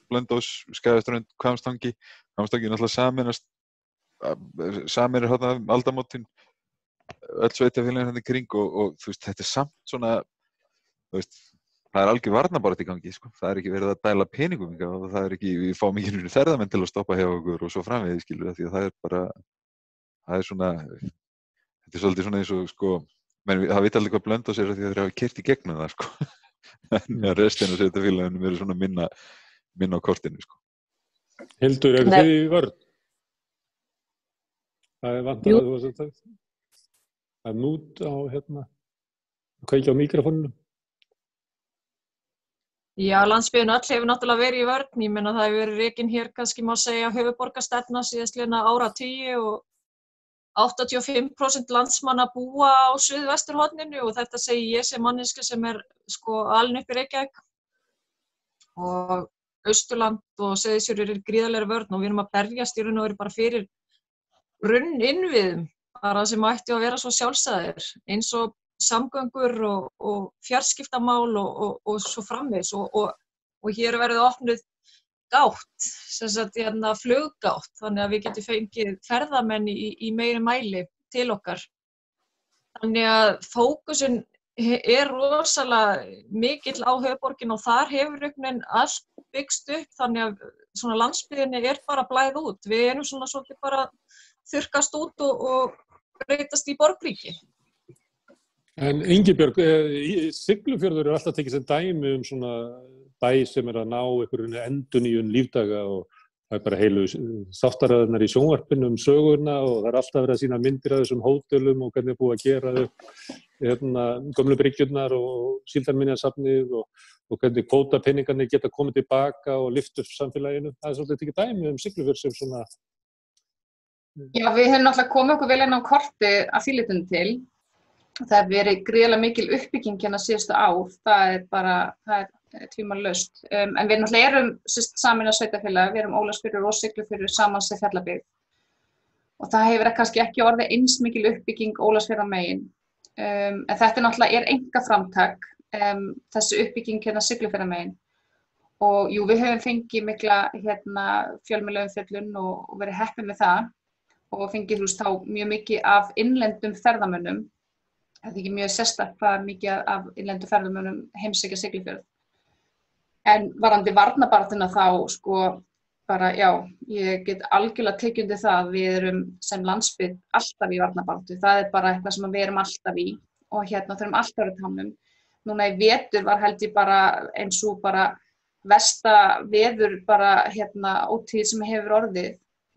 Blönduós, Skagaströnd, Hvammstangi. Hvammstangi náttúrulega sameinar þarna aldamótin öll sveitarfélögin hérna í kring og þú veist, þetta er samt svona, þú veist, það er algjör varnarbaráttur í gangi, sko. Það er ekki verið að dæla peningum og það er ekki, við fáum ekki ferðamenn til að stoppa hjá okkur og svo framvegis, skilur, því að það er bara, það er svona, þetta er svolítið svona eins og, sko, menn það veit alveg hvað Blönduós er því að þeir hafa keyrt í gegnum það, sko. En restin af sveitarfélögunum eru svona minna á kortinu, sko. Hildur, eru þið í vörn? Það er vantað að þú varst að það. Það er nút á, kveikja á míkrofónunum. Já, landsbyggðin öll hefur náttúrulega verið í vörn. Ég meina það hefur verið rekin hér kannski má segja höfuðborgarstefna síðastliðna áratugi og 85% landsmanna búa á suðvesturhorninu og þetta segi ég sem manneskja sem er sko alin upp í Reykjavík. Og Austurland og Seyðisfjörður er gríðarlega vörn og við erum að berjast í raun og veru bara fyrir grunninnviðum bara sem ætti að vera svo sjálfsagðir eins og samgöngur og fjarskiptamál og svo framvegis og hér verið opnuð gátt, sem sagt fluggátt, þannig að við getum fengið ferðamenn í meiri mæli til okkar. Þannig að fókusin er rosalega mikill á höfuðborgin og þar hefur einhvern allt byggst upp, þannig að svona landsbyggðinni er bara blæð út. Við erum svona svolítið bara þurrkast út og breytast í borgríki. En Ingibjörg, Siglufjörður er alltaf tekið sem dæmi svona bæ sem er að ná einhverjum endurnýjun lífdaga og það er bara heilu þáttaraðirnar í sjónvarpinu sögurna og það er alltaf verið að sýna myndir af þessum hótelum og hvernig er búið að gera þau, gömlu bryggjurnar og síldarminjasafnið og hvernig kvótapeningarnir geta komið tilbaka og lyft upp samfélaginu. Það er svolítið tekið dæmi Siglufjörð sem svona... Já, við höfum náttúrulega komið okkur vel inn á korti að því litinu til. Það hefur verið gríðarlega mikil uppbygging hérna síðustu ár, það er tvímælalaust. En við náttúrulega erum sameinað sveitarfélag, við erum Ólafsfjörður og Siglufjörður samans við Fjallabyggð. Og það hefur kannski ekki orðið eins mikil uppbygging Ólafsfjarðarmegin. En þetta náttúrulega einkaframtak, þessi uppbygging hérna Siglufjarðarmegin. Og jú, við höfum fengið mikla fjölmiðlaumfjöllun og verið heppin með það og fengið þá mjög mikið af innlendum ferðamönnum. Það er ekki mjög sérstakt hvað mikið af innlendu ferðamönnum heimsækja Siglufjörð. En varðandi varnarbarátuna þá, sko, bara, já, ég get algjörlega tekið undir það að við erum sem landsbyggð alltaf í varnarbaráttu. Það er bara eitthvað sem við erum alltaf í og þurfum alltaf að vera tánum. Núna í vetur var held ég bara eins og bara versta veður bara ótíð sem hefur orðið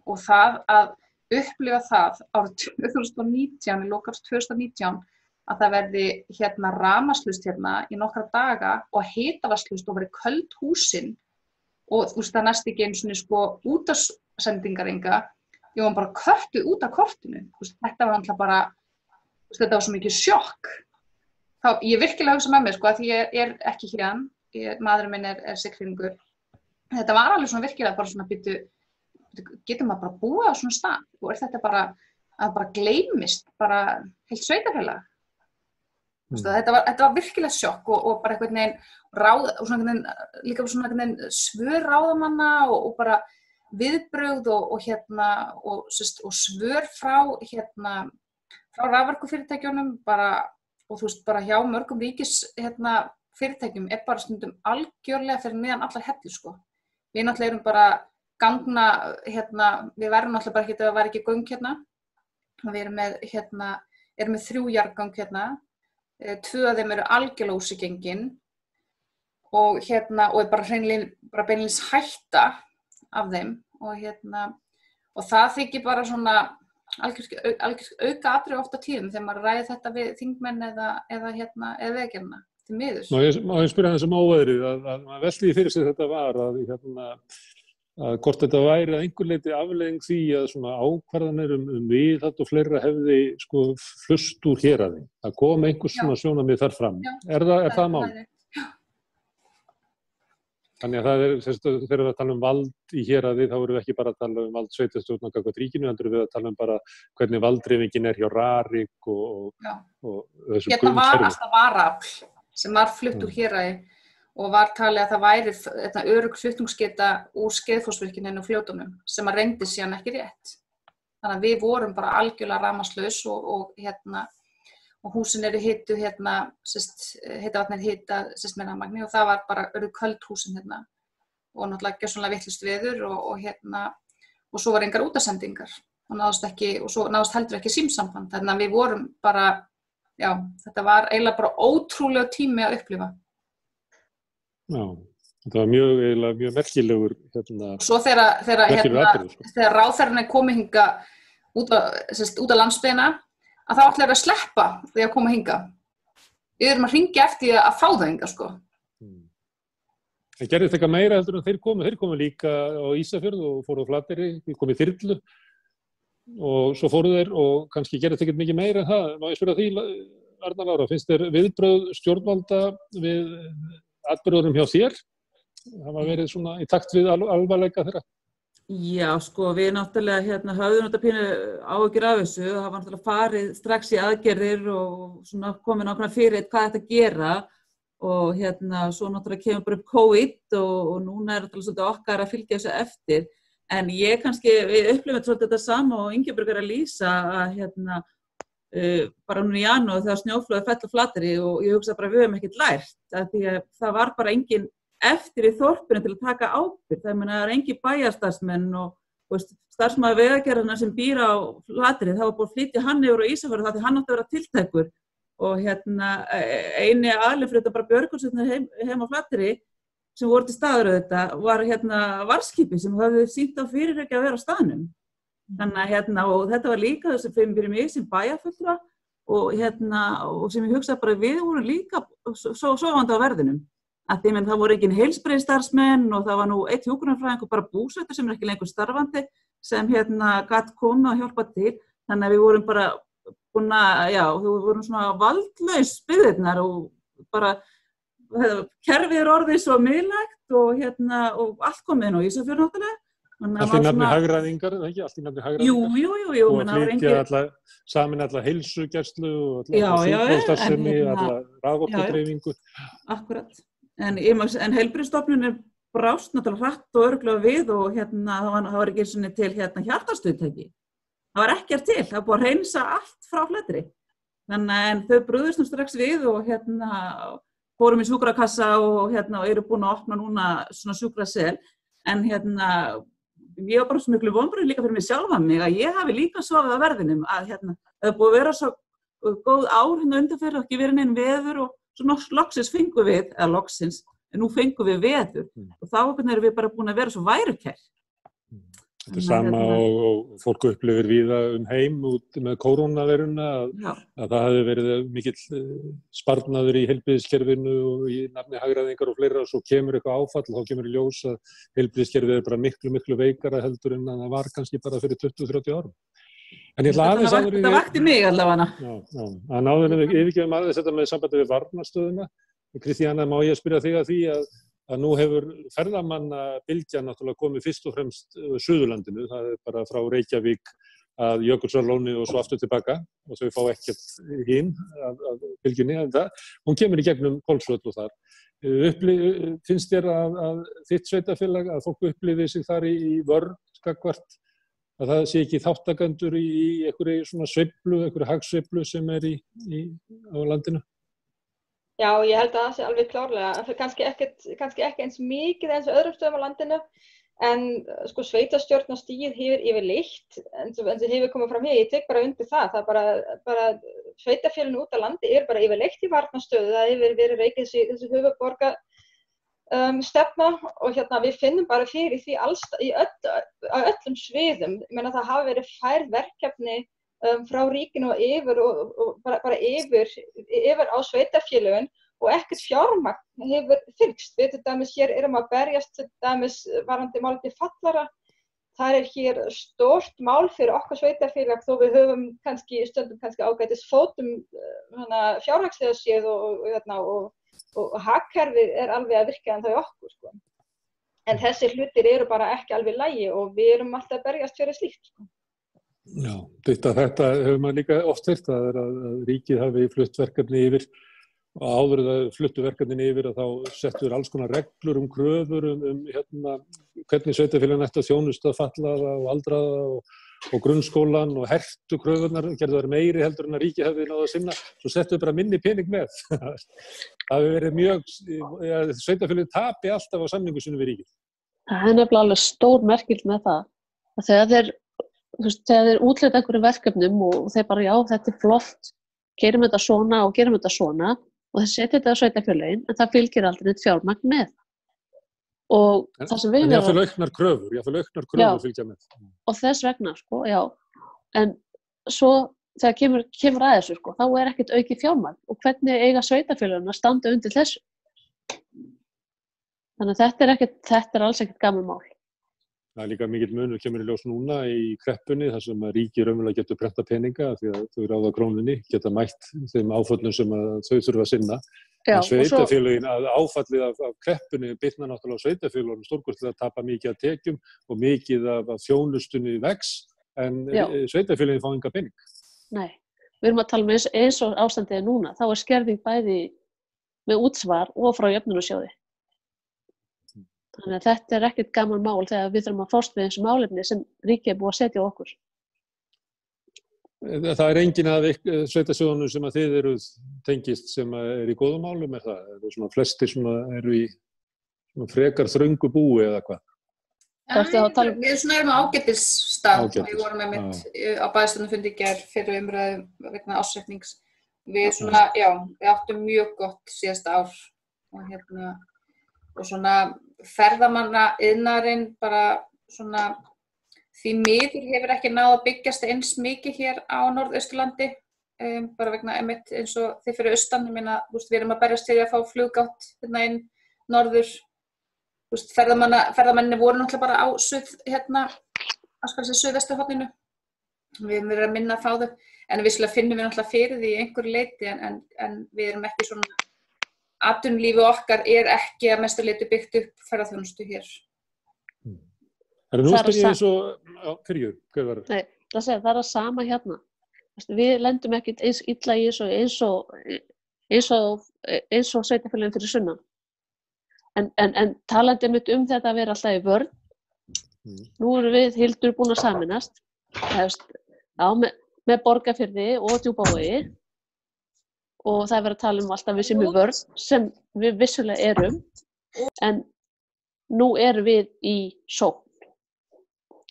og það að upplifa það árið 2019, í lok árs 2019, að það verði rafmagnslaust í nokkra daga og hitavatnslaust og verið köld húsin og þú veist það næst ekki einu svona sko útvarpssendingar enga, ég var bara köttuð út af kortinu, þetta var alltaf bara, þetta var svo mikið sjokk. Þá, ég virkilega hugsa með mér sko að því ég er ekki hérna, maðurinn minn er Siglfirðingur. Þetta var alveg svona virkilega bara svona getur maður bara búið á svona stað og er þetta bara að bara gleymist, bara heilt sveitarfélag? Þetta var virkilega sjokk og bara einhvern veginn ráð, og svona einhvern veginn, líka svona einhvern veginn svör ráðamanna og bara viðbrögð og svör frá raforkufyrirtækjunum bara, og þú veist, bara hjá mörgum ríkis fyrirtækjum bara stundum algjörlega fyrir neðan allar hellur, sko. Við náttúrulega erum bara gangna, við verðum náttúrulega bara ekki, ef það væri ekki göng hérna. Við erum með 3 jarðgöng hérna. 2 af þeim eru algjörlega úsigengin og er bara hreinlega beinlínis hætta af þeim og það þykir bara svona algjört auka atriði oft á tíðum þegar maður ræðir þetta við þingmenn eða vegagerðina til miður. Má ég spyrja þessum óveðrið að maður velti því fyrir sig þetta var að hvort þetta væri að einhver leyti afleiðing því að svona ákvarðanir viðhald og fleira hefði sko flust úr héraði. Það kom einhvers svona sjónarmið þar fram. Er það mál? Já. Þannig að þegar við tala vald í héraði, þá erum við ekki bara að tala vald sveitarstjórna gagnvart ríkinu, heldur við að tala bara hvernig valddreifingin hjá Rarik og þessum hérna var alltaf varaafl sem var flutt úr héraði. Og var talið að það væri örugg flutningsgeta úr Skeiðfossvirkjun og Fljótunum sem að reyndi síðan ekki rétt. Þannig að við vorum bara algjörlega rafmagnslaus og húsin eru hituð heitavatnið hitað með rafmagni og það var bara örugg köld húsin og náttúrulega gjörsamlega vitlaust veður og svo var engar útasendingar og svo náðist heldur ekki símsamband. Þannig að við vorum bara, þetta var eiginlega bara ótrúlega tími að upplifa. Já, þetta var mjög merkilegur Svo þegar ráðherrann er komið hinga út á landsbyggðina að þá ætla að sleppa því að koma hinga. Við erum að hringja eftir að fá það hinga, sko. En gerðist eitthvað meira heldur en þeir komu líka á Ísafjörð og fóru á Flateyri, við komum í þyrlu og svo fóru þeir og kannski gerðist ekkert mikið meira en það. Má ég spyrja því, Arna Lára, finnst þér viðbrögð stjórnvalda við atburðurum hjá þér? Það var verið svona í takt við alvarleika þeirra? Já, sko, við náttúrulega höfðum þetta pínu áhyggjur af þessu. Það var náttúrulega farið strax í aðgerðir og svona komið nákvæmlega fyrir hvað þetta gera og svo náttúrulega kemur bara upp COVID og núna er náttúrulega svolítið okkar að fylgja þessu eftir. En við upplifum svolítið þetta sama og Ingibjörg er að lýsa að bara núna í janúar þegar snjóflóðið fell á Flateyri og ég hugsa bara við höfum ekkert lært af því að það var bara engin eftir í þorpinu til að taka ábyrgð. Það er engin bæjarstarfsmenn og starfsmaður vegagerðarinnar sem býr á Flateyri, það var búið að flytja hann yfir á Ísafjörð því hann átti að vera tiltækur og eini aðili fyrir þetta bara björgunarsveitirnar heim á Flateyri sem voru til staðar auðvitað var varðskipi sem hafði sýnt á fyrirhyggi að vera á staðnum. Þannig og þetta var líka þessi fyrir mig sem bæjarfulltrúa og sem ég hugsaði bara við vorum líka sofandi á verðinum. Að það voru engin heilbrigðisstarfsmenn og það var nú einn hjúkrunarfræðingur bara búsettur sem ekki lengur starfandi sem gat komið að hjálpa til. Þannig að við vorum bara við vorum svona valdlaus byggðirnar og bara kerfið er orðið svo miðlægt og allt komið inn á Ísafjörð náttúrulega. Allt í nafni hagræðingar, ekki? Allt í nafni hagræðingar? Jú. Og að flytja samin alla heilsugæslu og alla sjúkrahússtarfsemi, alla raforkudreifingu. Akkurat. En heilbrigðisstofnunin brást náttúrulega hratt og örugglega við og það var ekki svona til hjartastöðtæki. Það var ekkert til, það var búið að hreinsa allt frá Flateyri. En þau brugðust nú strax við og fórum í sjúkrakassa og eru búin að opna núna svona sjúkrasel. En ég var bara svo miklu vonbrigði líka fyrir mig sjálfa mig að ég hafi líka sofið á verðinum að það búið að vera svo góð ár undanfyrir og ekki verið neinn veður og svo loksins fengum við, nú fengum við veður og þá erum við bara búin að vera svo værukær. Þetta er sama og fólk upplifir víða heim út með kórónuveiruna að það hefði verið mikill sparnaður í heilbrigðiskerfinu og í nafni hagræðingar og fleira og svo kemur eitthvað áfall og þá kemur í ljós að heilbrigðiskerfið er bara miklu veikara heldur en það var kannski bara fyrir 20-30 árum. En ég ætla aðeins áður þetta vakti mig allavega. Já, áður en við yfirgefum aðeins þetta með sambandi við varnarstöðuna. Kristíana, má ég spyrja þig að því að nú hefur ferðamannabylgjan náttúrulega komið fyrst og fremst Suðurlandinu, það er bara frá Reykjavík að Jökulsárlóni og svo aftur tilbaka og þau fá ekkert hinn af bylgjunni en hún kemur í gegnum Hvolsvöll og þar. Finnst þér að þitt sveitarfélag að fólk upplifi sig þar í vörn gagnvart að það sé ekki þáttakendur í einhverju svona sveiflu, einhverju hagsveiflu sem á landinu? Já, ég held að það sé alveg klárlega. Það er kannski ekki eins mikið eins og öðrum stöðum á landinu, en sko sveitarstjórnarstigið hefur yfirleitt, eins og hefur komið fram hér, ég tek bara undir það. Það er bara sveitarfélagin út á landi er bara yfirleitt í varnarstöðu. Það hefur verið reikið þessi höfuðborgar stefna og við finnum bara fyrir því á öllum sviðum. Ég meina það hafa verið færð verkefni frá ríkinu og yfir og bara yfir á sveitarfélögin og ekkert fjármagn hefur fylgst. Við til dæmis hér erum að berjast til dæmis varðandi málefni fatlaðra. Það er hér stórt mál fyrir okkar sveitarfélag þó við höfum stundum ágætis fótum fjárhagslega séð og hagkerfið er alveg að virka en þau okkur sko. En þessi hlutir eru bara ekki alveg í lagi og við erum alltaf að berjast fyrir slíkt sko. Já, þetta hefur maður líka oft heyrt að ríkið hafi flutt verkefni yfir og áður það fluttu verkefnin yfir að þá settur alls konar reglur kröfur hvernig sveitarfélagin ætti að þjónusta fatlaða og aldraða og grunnskólan og hertu kröfurnar, gerðu þær meiri heldur en að ríkið hefði náð að sinna, svo settu bara minni pening með. Það hefur verið sveitarfélagin tapi alltaf á samningu sínum við ríkið. Það er nefnilega alveg stór merkild með það, að þegar þeir útleita einhverjum verkefnum og þeir bara já, þetta er flott, gerum þetta svona og gerum þetta svona og þeir setja þetta á sveitarfélagin en það fylgir aldrei neitt fjármagn með. Og það sem við jáfnvel auknar kröfur fylgja með. Og þess vegna, sko, já. En svo þegar kemur að þessu, sko, þá er ekkert aukið fjármagn og hvernig eiga sveitarfélagin að standa undir þessu. Þannig að þetta er alls ekkert gaman mál. Það er líka mikill munur kemur í ljós núna í kreppunni þar sem að ríkið raunverulega getur prenta peninga því að þau ráða krónunni, geta mætt þeim áföllum sem þau þurfa að sinna. Já, en sveitarfélögin að áfallið af kreppunni bitnar náttúrulega á sveitarfélögunum stórkostlega að tapa mikið af tekjum og mikið af þjónustunni vex en sveitarfélögin fá enga pening. Nei, við erum að tala um eins og ástandið er núna, þá er skerðing bæði með útsvar og frá jöfnunarsjóði. Þannig að þetta er ekkert gaman mál þegar við þurfum að fást við þessu málefni sem ríkið er búið að setja á okkur. Það er engin af sveitarsjóðunum sem að þið eru tengist sem er í góðum málum er það? Er það flestir sem eru í frekar þröngu búi eða hvað? Við erum á ágætisstað og við vorum á bæjarstjórnarfundi í gær fyrir umræðu vegna ársreiknings. Við áttum mjög gott síðasta ár og ferðamannaiðnaðurinn bara því miður hefur ekki náð að byggjast eins mikið hér á Norðausturlandi, bara vegna eins og þið fyrir austan, ég meina, við erum að berjast til að fá fluggátt inn norður, ferðamennir voru náttúrulega bara á suðvesturhorninu, við erum verið að minna að fá þau, en vissulega finnum við náttúrulega fyrir því í einhverju leyti, en við erum ekki svona, atvinnulífi okkar er ekki að mestu leyti byggt upp ferðaþjónustu hér. Nú spyr ég hver var það? Nei, það er að sama hérna. Við lendum ekkert eins illa í eins og sveitarfélögin fyrir sunnan. En talandi mitt þetta að vera alltaf í vörn. Nú erum við Hildur búin að saminast með Borgarfirði og Djúpavogi og það er verið að tala alltaf við sem í vörn sem við vissulega erum en nú erum við í sókn.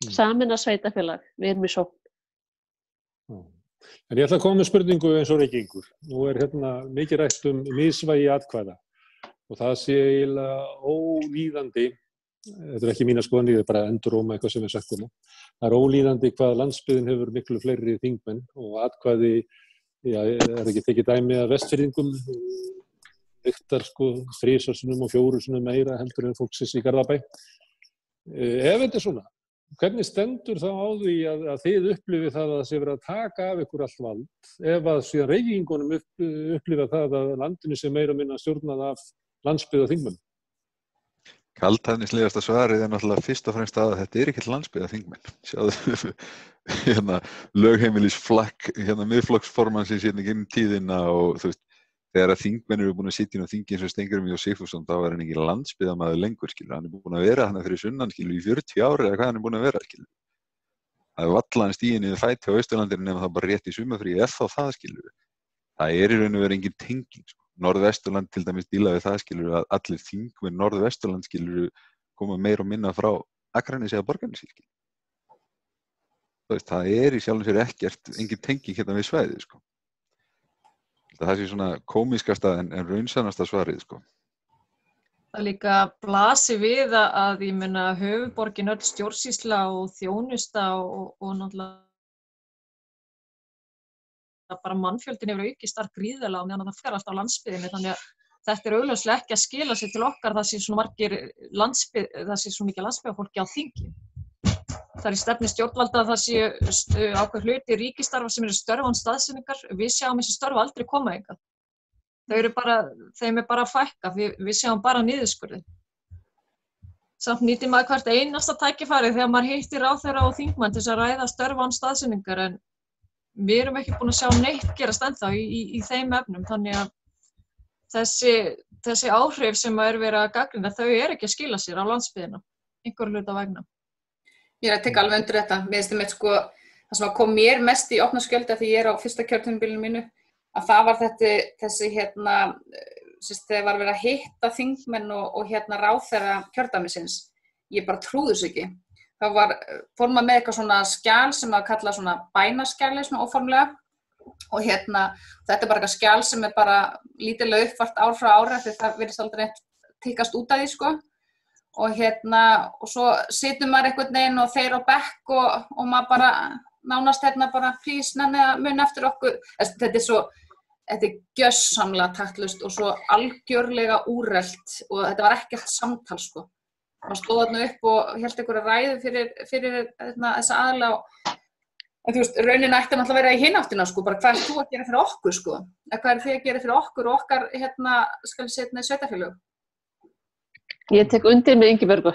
Sameina sveitarfélag, við erum í sókn. En ég ætla að koma með spurningu eins og Reykjavíkur. Nú er mikið rætt misvægi atkvæða og það sé eiginlega ólíðandi, þetta er ekki mína skoðanir, þetta er bara enduróma eitthvað sem sagt það er ólíðandi hvað landsbyggðin hefur miklu fleiri þingmenn og atkvæði, er ekki tekið dæmi að Vestfirðingum viktar 3 sinnum og 4 sinnum meira heldur en fólksins í Garðabæ. Ef þetta er svona, hvernig stendur þá á því að þið upplifið það að það sé verið að taka af ykkur allt vald ef að síðan Reykvíkingunum upplifa það að landinu sé meira minna stjórnað af landsbyggð og þingmönnum? Kaldhæðnislegasta svarið náttúrulega fyrst og fremst að þetta ekkert landsbyggðarþingmenn. Sjáðu lögheimilisflakk miðflokksformannsins gegnum tíðina og þú veist, þegar að þingmenn eru búin að sitja inn á þingi eins og Steingrímur J. Sigfússon, þá hann ekki landsbyggðarmaður lengur, skilur. Hann búin að vera þarna fyrir sunnan, skilur, í 40 ári eða hvað hann búin að vera, skilur. Það vallan stíginn í fæti á Austurlandinu nema það bara rétt í sumarfrí, þá það, skilur. Það í raun og veru engin tenging, sko. Norðvesturland til dæmis díla við það, skilur, að allir þingmenn Norðvesturland, skilur, koma meira og minna frá Akranesi eða Borgarnesi, skilur. Það í sjálfum sér engin tenging hérna við svæðið, sko. Það sé svona kómískasta en raunsannasta svarið, sko. Það líka blasi við að ég meina höfuðborgin öll stjórnsýsla og þjónusta og náttúrulega bara mannfjöldin hefur aukist þar gríðarlega og meðan það fer alltaf á landsbyggðinni, þannig að þetta augljóslega ekki að skila sig til okkar það sé svona mikið landsbyggðarfólki á þingi. Það í stefnu stjórnvalda að það sé ákveð hluti ríkistarfa sem eru störf án staðsetningar. Við sjáum þessi störf aldrei koma hingað. Þeim er bara að fækka, við sjáum bara niðurskurði. Samt nýtir maður hvert einasta tækifæri þegar maður hittir ráðherra og þingmann til þess að ræða störf án staðsetningar, en við erum ekki búin að sjá neitt gerast ennþá í þeim efnum, þannig að þessi áhrif sem verið að gagnrýna, þau ekki að skila sér á landsbyggðina, einhverju hluta vegna. Ég tek alveg undir þetta. Mér finnst einmitt sko, það sem kom mér mest í opna skjöldu því ég á fyrsta kjörtímabilinu mínu, að það var þessi þegar var verið að hitta þingmenn og ráðherra kjördæmisins. Ég bara trúði þessu ekki. Það fór maður með eitthvað svona skjal sem maður kalla svona bænaskjali, svona óformlega. Og þetta er bara eitthvað skjal sem er bara lítilega uppfært ár frá ári því það virðist aldrei neitt tikkast út af því, sko. Og svo situr maður einhvern veginn og þeir á bekk og maður bara nánast bara please nenni að muna eftir okkur. Þetta er gjörsamlega taktlaust og svo algjörlega úrelt og þetta var ekkert samtal, sko. Maður stóð þarna upp og hélt einhverja ræðu fyrir þessa aðila og þú veist, raunin ætti náttúrulega að vera í hina áttina, sko, bara hvað þú að gera fyrir okkur, sko, eða hvað þið að gera fyrir okkur og okkar, skal ég segja, sveitarfélög. Ég tek undir með Ingibjörgu.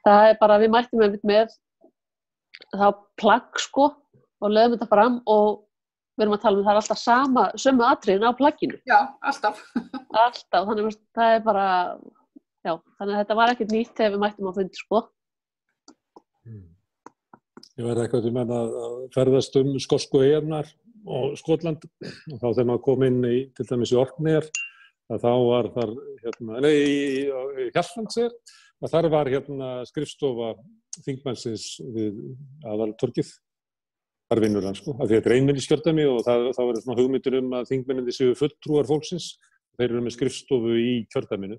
Það bara, við mæltum með það plagg, sko, og lögum þetta fram og við erum að tala það alltaf sömu atriðin á plagginu. Já, alltaf. Alltaf, þannig að það bara, já, þannig að þetta var ekkert nýtt þegar við mættum á fundi, sko. Ég verði eitthvað að ferðast skosku eyjarnar og Skotland og þá þegar maður kom inn til dæmis í Orkneyjar að þá var þar í Hjaltlandseyjar að þar var skrifstofa þingmannsins við aðaltorgið. Þar vinnur hann, sko, af því þetta er einmenniskjördæmi og þá var svona hugmyndir að þingmennirnir séu fulltrúar fólksins. Þeir eru með skrifstofu í kjördæminu.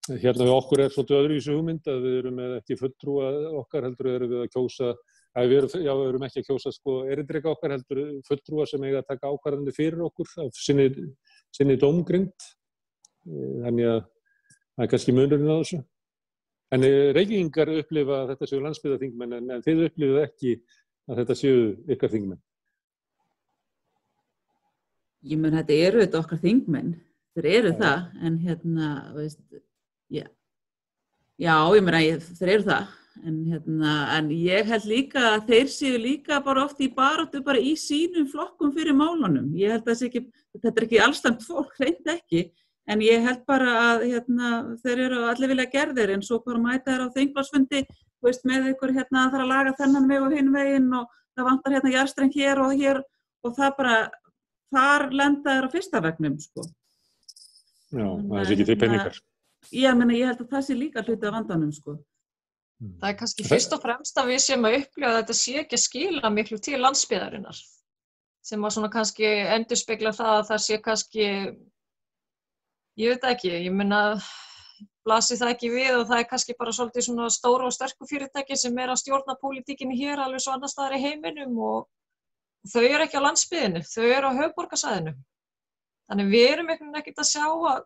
Við okkur svolítið öðruvísi hugmynd að við erum með ekki fulltrúa okkar, heldur erum við að kjósa, við erum ekki að kjósa sko erindreka okkar, heldur fulltrúa sem eiga að taka ákvarðanir fyrir okkur af sinni dómgrind. Þannig að það er kannski munurinn á þessu. En Reykvíkingar upplifa að þetta séu landsbyggðarþingmenn, en þið upplifið ekki að þetta séu ykkar þingmenn. Ég menn, þetta eru þetta okkar þingmenn. Þeir eru það, en veist, já, ég meina, þeir eru það, en ég held líka að þeir séu líka bara oft í baráttu bara í sínum flokkum fyrir málunum. Ég held að þetta er ekki allsstamt fólk, hreint ekki, en ég held bara að þeir eru allir vilja gerðir, en svo bara mæta þeir á þingflokksfundi, veist, með ykkur það þarf að laga þennan veg og hinn veginn og það vantar jarðstreng hér og það bara, þar lenda þeir á fyrsta vegnum, sko. Já, það er ekki til peningar. Ég held að það sé líka hluti af vandanum, sko. Það er kannski fyrst og fremst að við séum að upplifa að þetta sé ekki að skila miklu til landsbyggðarinnar, sem að svona kannski endurspegla það að það sé kannski, ég veit ekki, ég meina, blasir það ekki við og það er kannski bara svolítið svona stóru og sterku fyrirtæki sem að stjórna pólitíkinni hér alveg svo annars staðar í heiminum og þau eru ekki á landsbyggðinni, þau eru á höfuðborgarsvæðinu. Þannig við erum ekkert að sjá að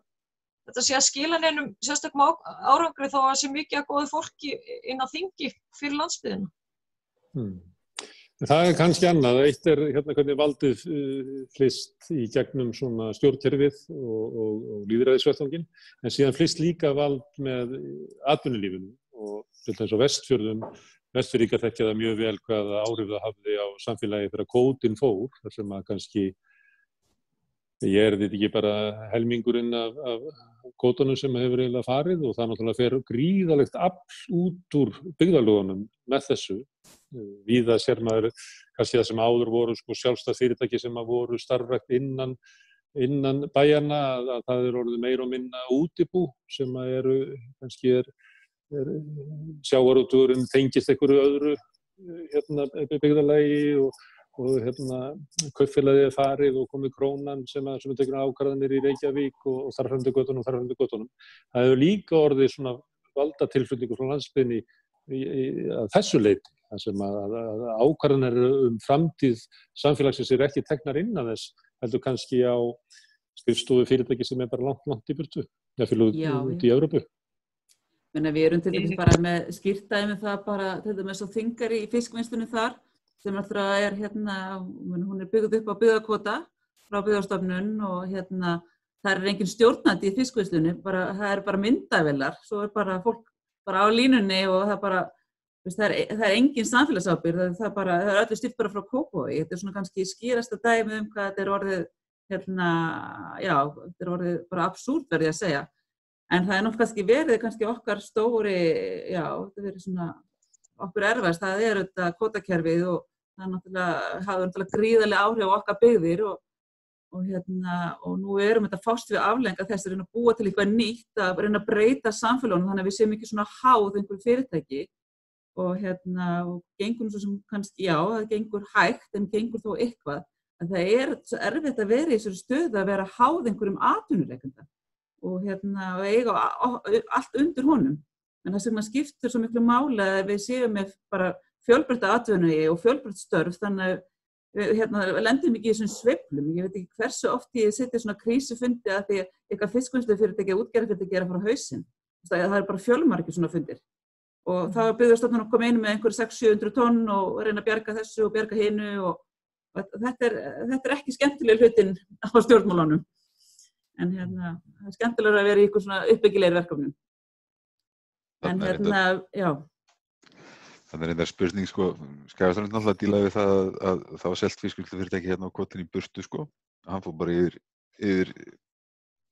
þetta sé að skila neinum sérstökum árangri þó að sé mikið að góðu fólki inn á þingi fyrir landsbyggðina. Það kannski annað. Eitt hérna hvernig valdið flyst í gegnum svona stjórnkerfið og lýðræðisvettvanginn, en síðan flyst líka vald með atvinnulífinu og til þess að Vestfjörðum, Vestfirðingar þekkja það mjög vel hvaða áhrif það hafði á samfélagi þegar kvótinn fór, þar sem að kannski ég þetta ekki bara helmingurinn af kvótunum sem hefur eiginlega farið og það náttúrulega fer gríðalegt afl út úr byggðarlögunum með þessu. Víða sér maður kannski það sem áður voru sjálfstæð fyrirtæki sem að voru starfrækt innan bæjanna að það orðið meira og minna útibú sem að eru kannski sjávarútvegurinn tengist einhverju öðru byggðarlagi og kaupfélagið farið og komið krónan sem tekur ákvarðanir í Reykjavík og þar fram til götunum. Það hefur líka orðið svona valdatilflutningur frá landsbyggðinni að þessu leyti, þar sem að ákvarðanir framtíð samfélagsins ekki teknar innan þess, heldur kannski á skrifstofu fyrirtæki sem bara langt í burtu, út í Evrópu. Við erum til dæmis bara með skýrtæmi það bara til dæmis á Þingari í fiskvinnslunni þar, sem hún byggð upp á byggðakvóta frá Byggðastofnun og það engin stjórnandi í fiskvinnslunni, það bara myndavélar, svo bara fólk bara á línunni og það engin samfélagsábyrgð, það öllu stýrt bara frá Kópavogi. Þetta svona kannski skýrasta dæmi hvað þetta orðið, þetta orðið bara absúrt verði að segja. En það náttúrulega kannski verið okkar stóri, þetta verið svona okkur erfast, það þetta kvótakerfið og það hafði gríðarlega áhrif á okkar byggðir og nú erum þetta fást við afleiðingar þess að reyna að búa til eitthvað nýtt, að reyna að breyta samfélaginu þannig að við séum ekki svona háð einhverju fyrirtæki og gengur svo sem kannski, það gengur hægt en gengur þó eitthvað, en það svo erfitt að vera í þessari stöðu að vera háð einhverjum atvinnurekanda og eiga allt undir honum. En það sem skiptir svo miklu máli að við séum með bara fjölbreytta atvinnu og fjölbreytt störf, þannig að við lendum ekki í þessum sveiflum. Ég veit ekki hversu oft ég sitja svona krísufundi að því eitthvað fiskvinnslufyrirtæki og útgerðarfyrirtæki að fara á hausinn. Það bara fjölmargir svona fundir. Og þá Byggðastofnun að koma inn með einhverju 600-700 tonn og reyna að bjarga þessu og bjarga hinu og þetta ekki skemmtileg hlutin á stjórnmálunum. En það skemmtilegur að vera í eitthvað svona uppbyggilegir verkefnum. En Þannig þetta spurning, Skagastrandir náttúrulega dílaði við það að það var selt fiskvinnslufyrirtæki á kvótinni í burtu, hann fór bara yfir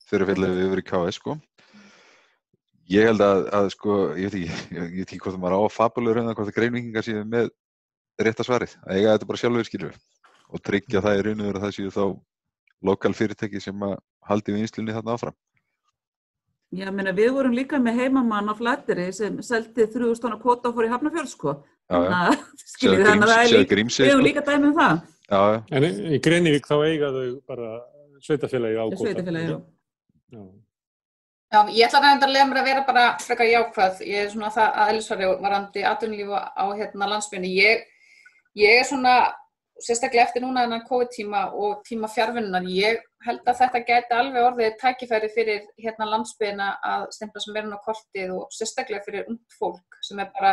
Þurrafjallið yfir í KS, Ég held að ég veit ekki hvort maður á fabulur eða hvort Greinvíkingar séu með rétta svarið, að eiga þetta bara sjálfur skilur og tryggja það í raun og veru að það séu þá lokal fyrirtæki sem að haldi vinnslunni þarna áfram. Við vorum líka með heimamann á Flateyri sem seldi 3.000 tonna kvóta og fór í Hafnarfjörð, Þannig að við hefum líka dæmi það. En í Grenivík þá eiga þau bara sveitarfélagi á kvóta. Sveitarfélagi, Já, ég ætla að leyfa mér að vera bara frekar jákvæð. Ég svona það eðlisfari varðandi atvinnulíf á landsbyggðinni. Ég svona sérstaklega eftir núna þennan COVID-tíma og tíma fjarvinnunar, ég held að þetta gæti alveg orðið tækifæri fyrir landsbyggðina að stempla sem verðin á kortið og sérstaklega fyrir ungt fólk sem bara,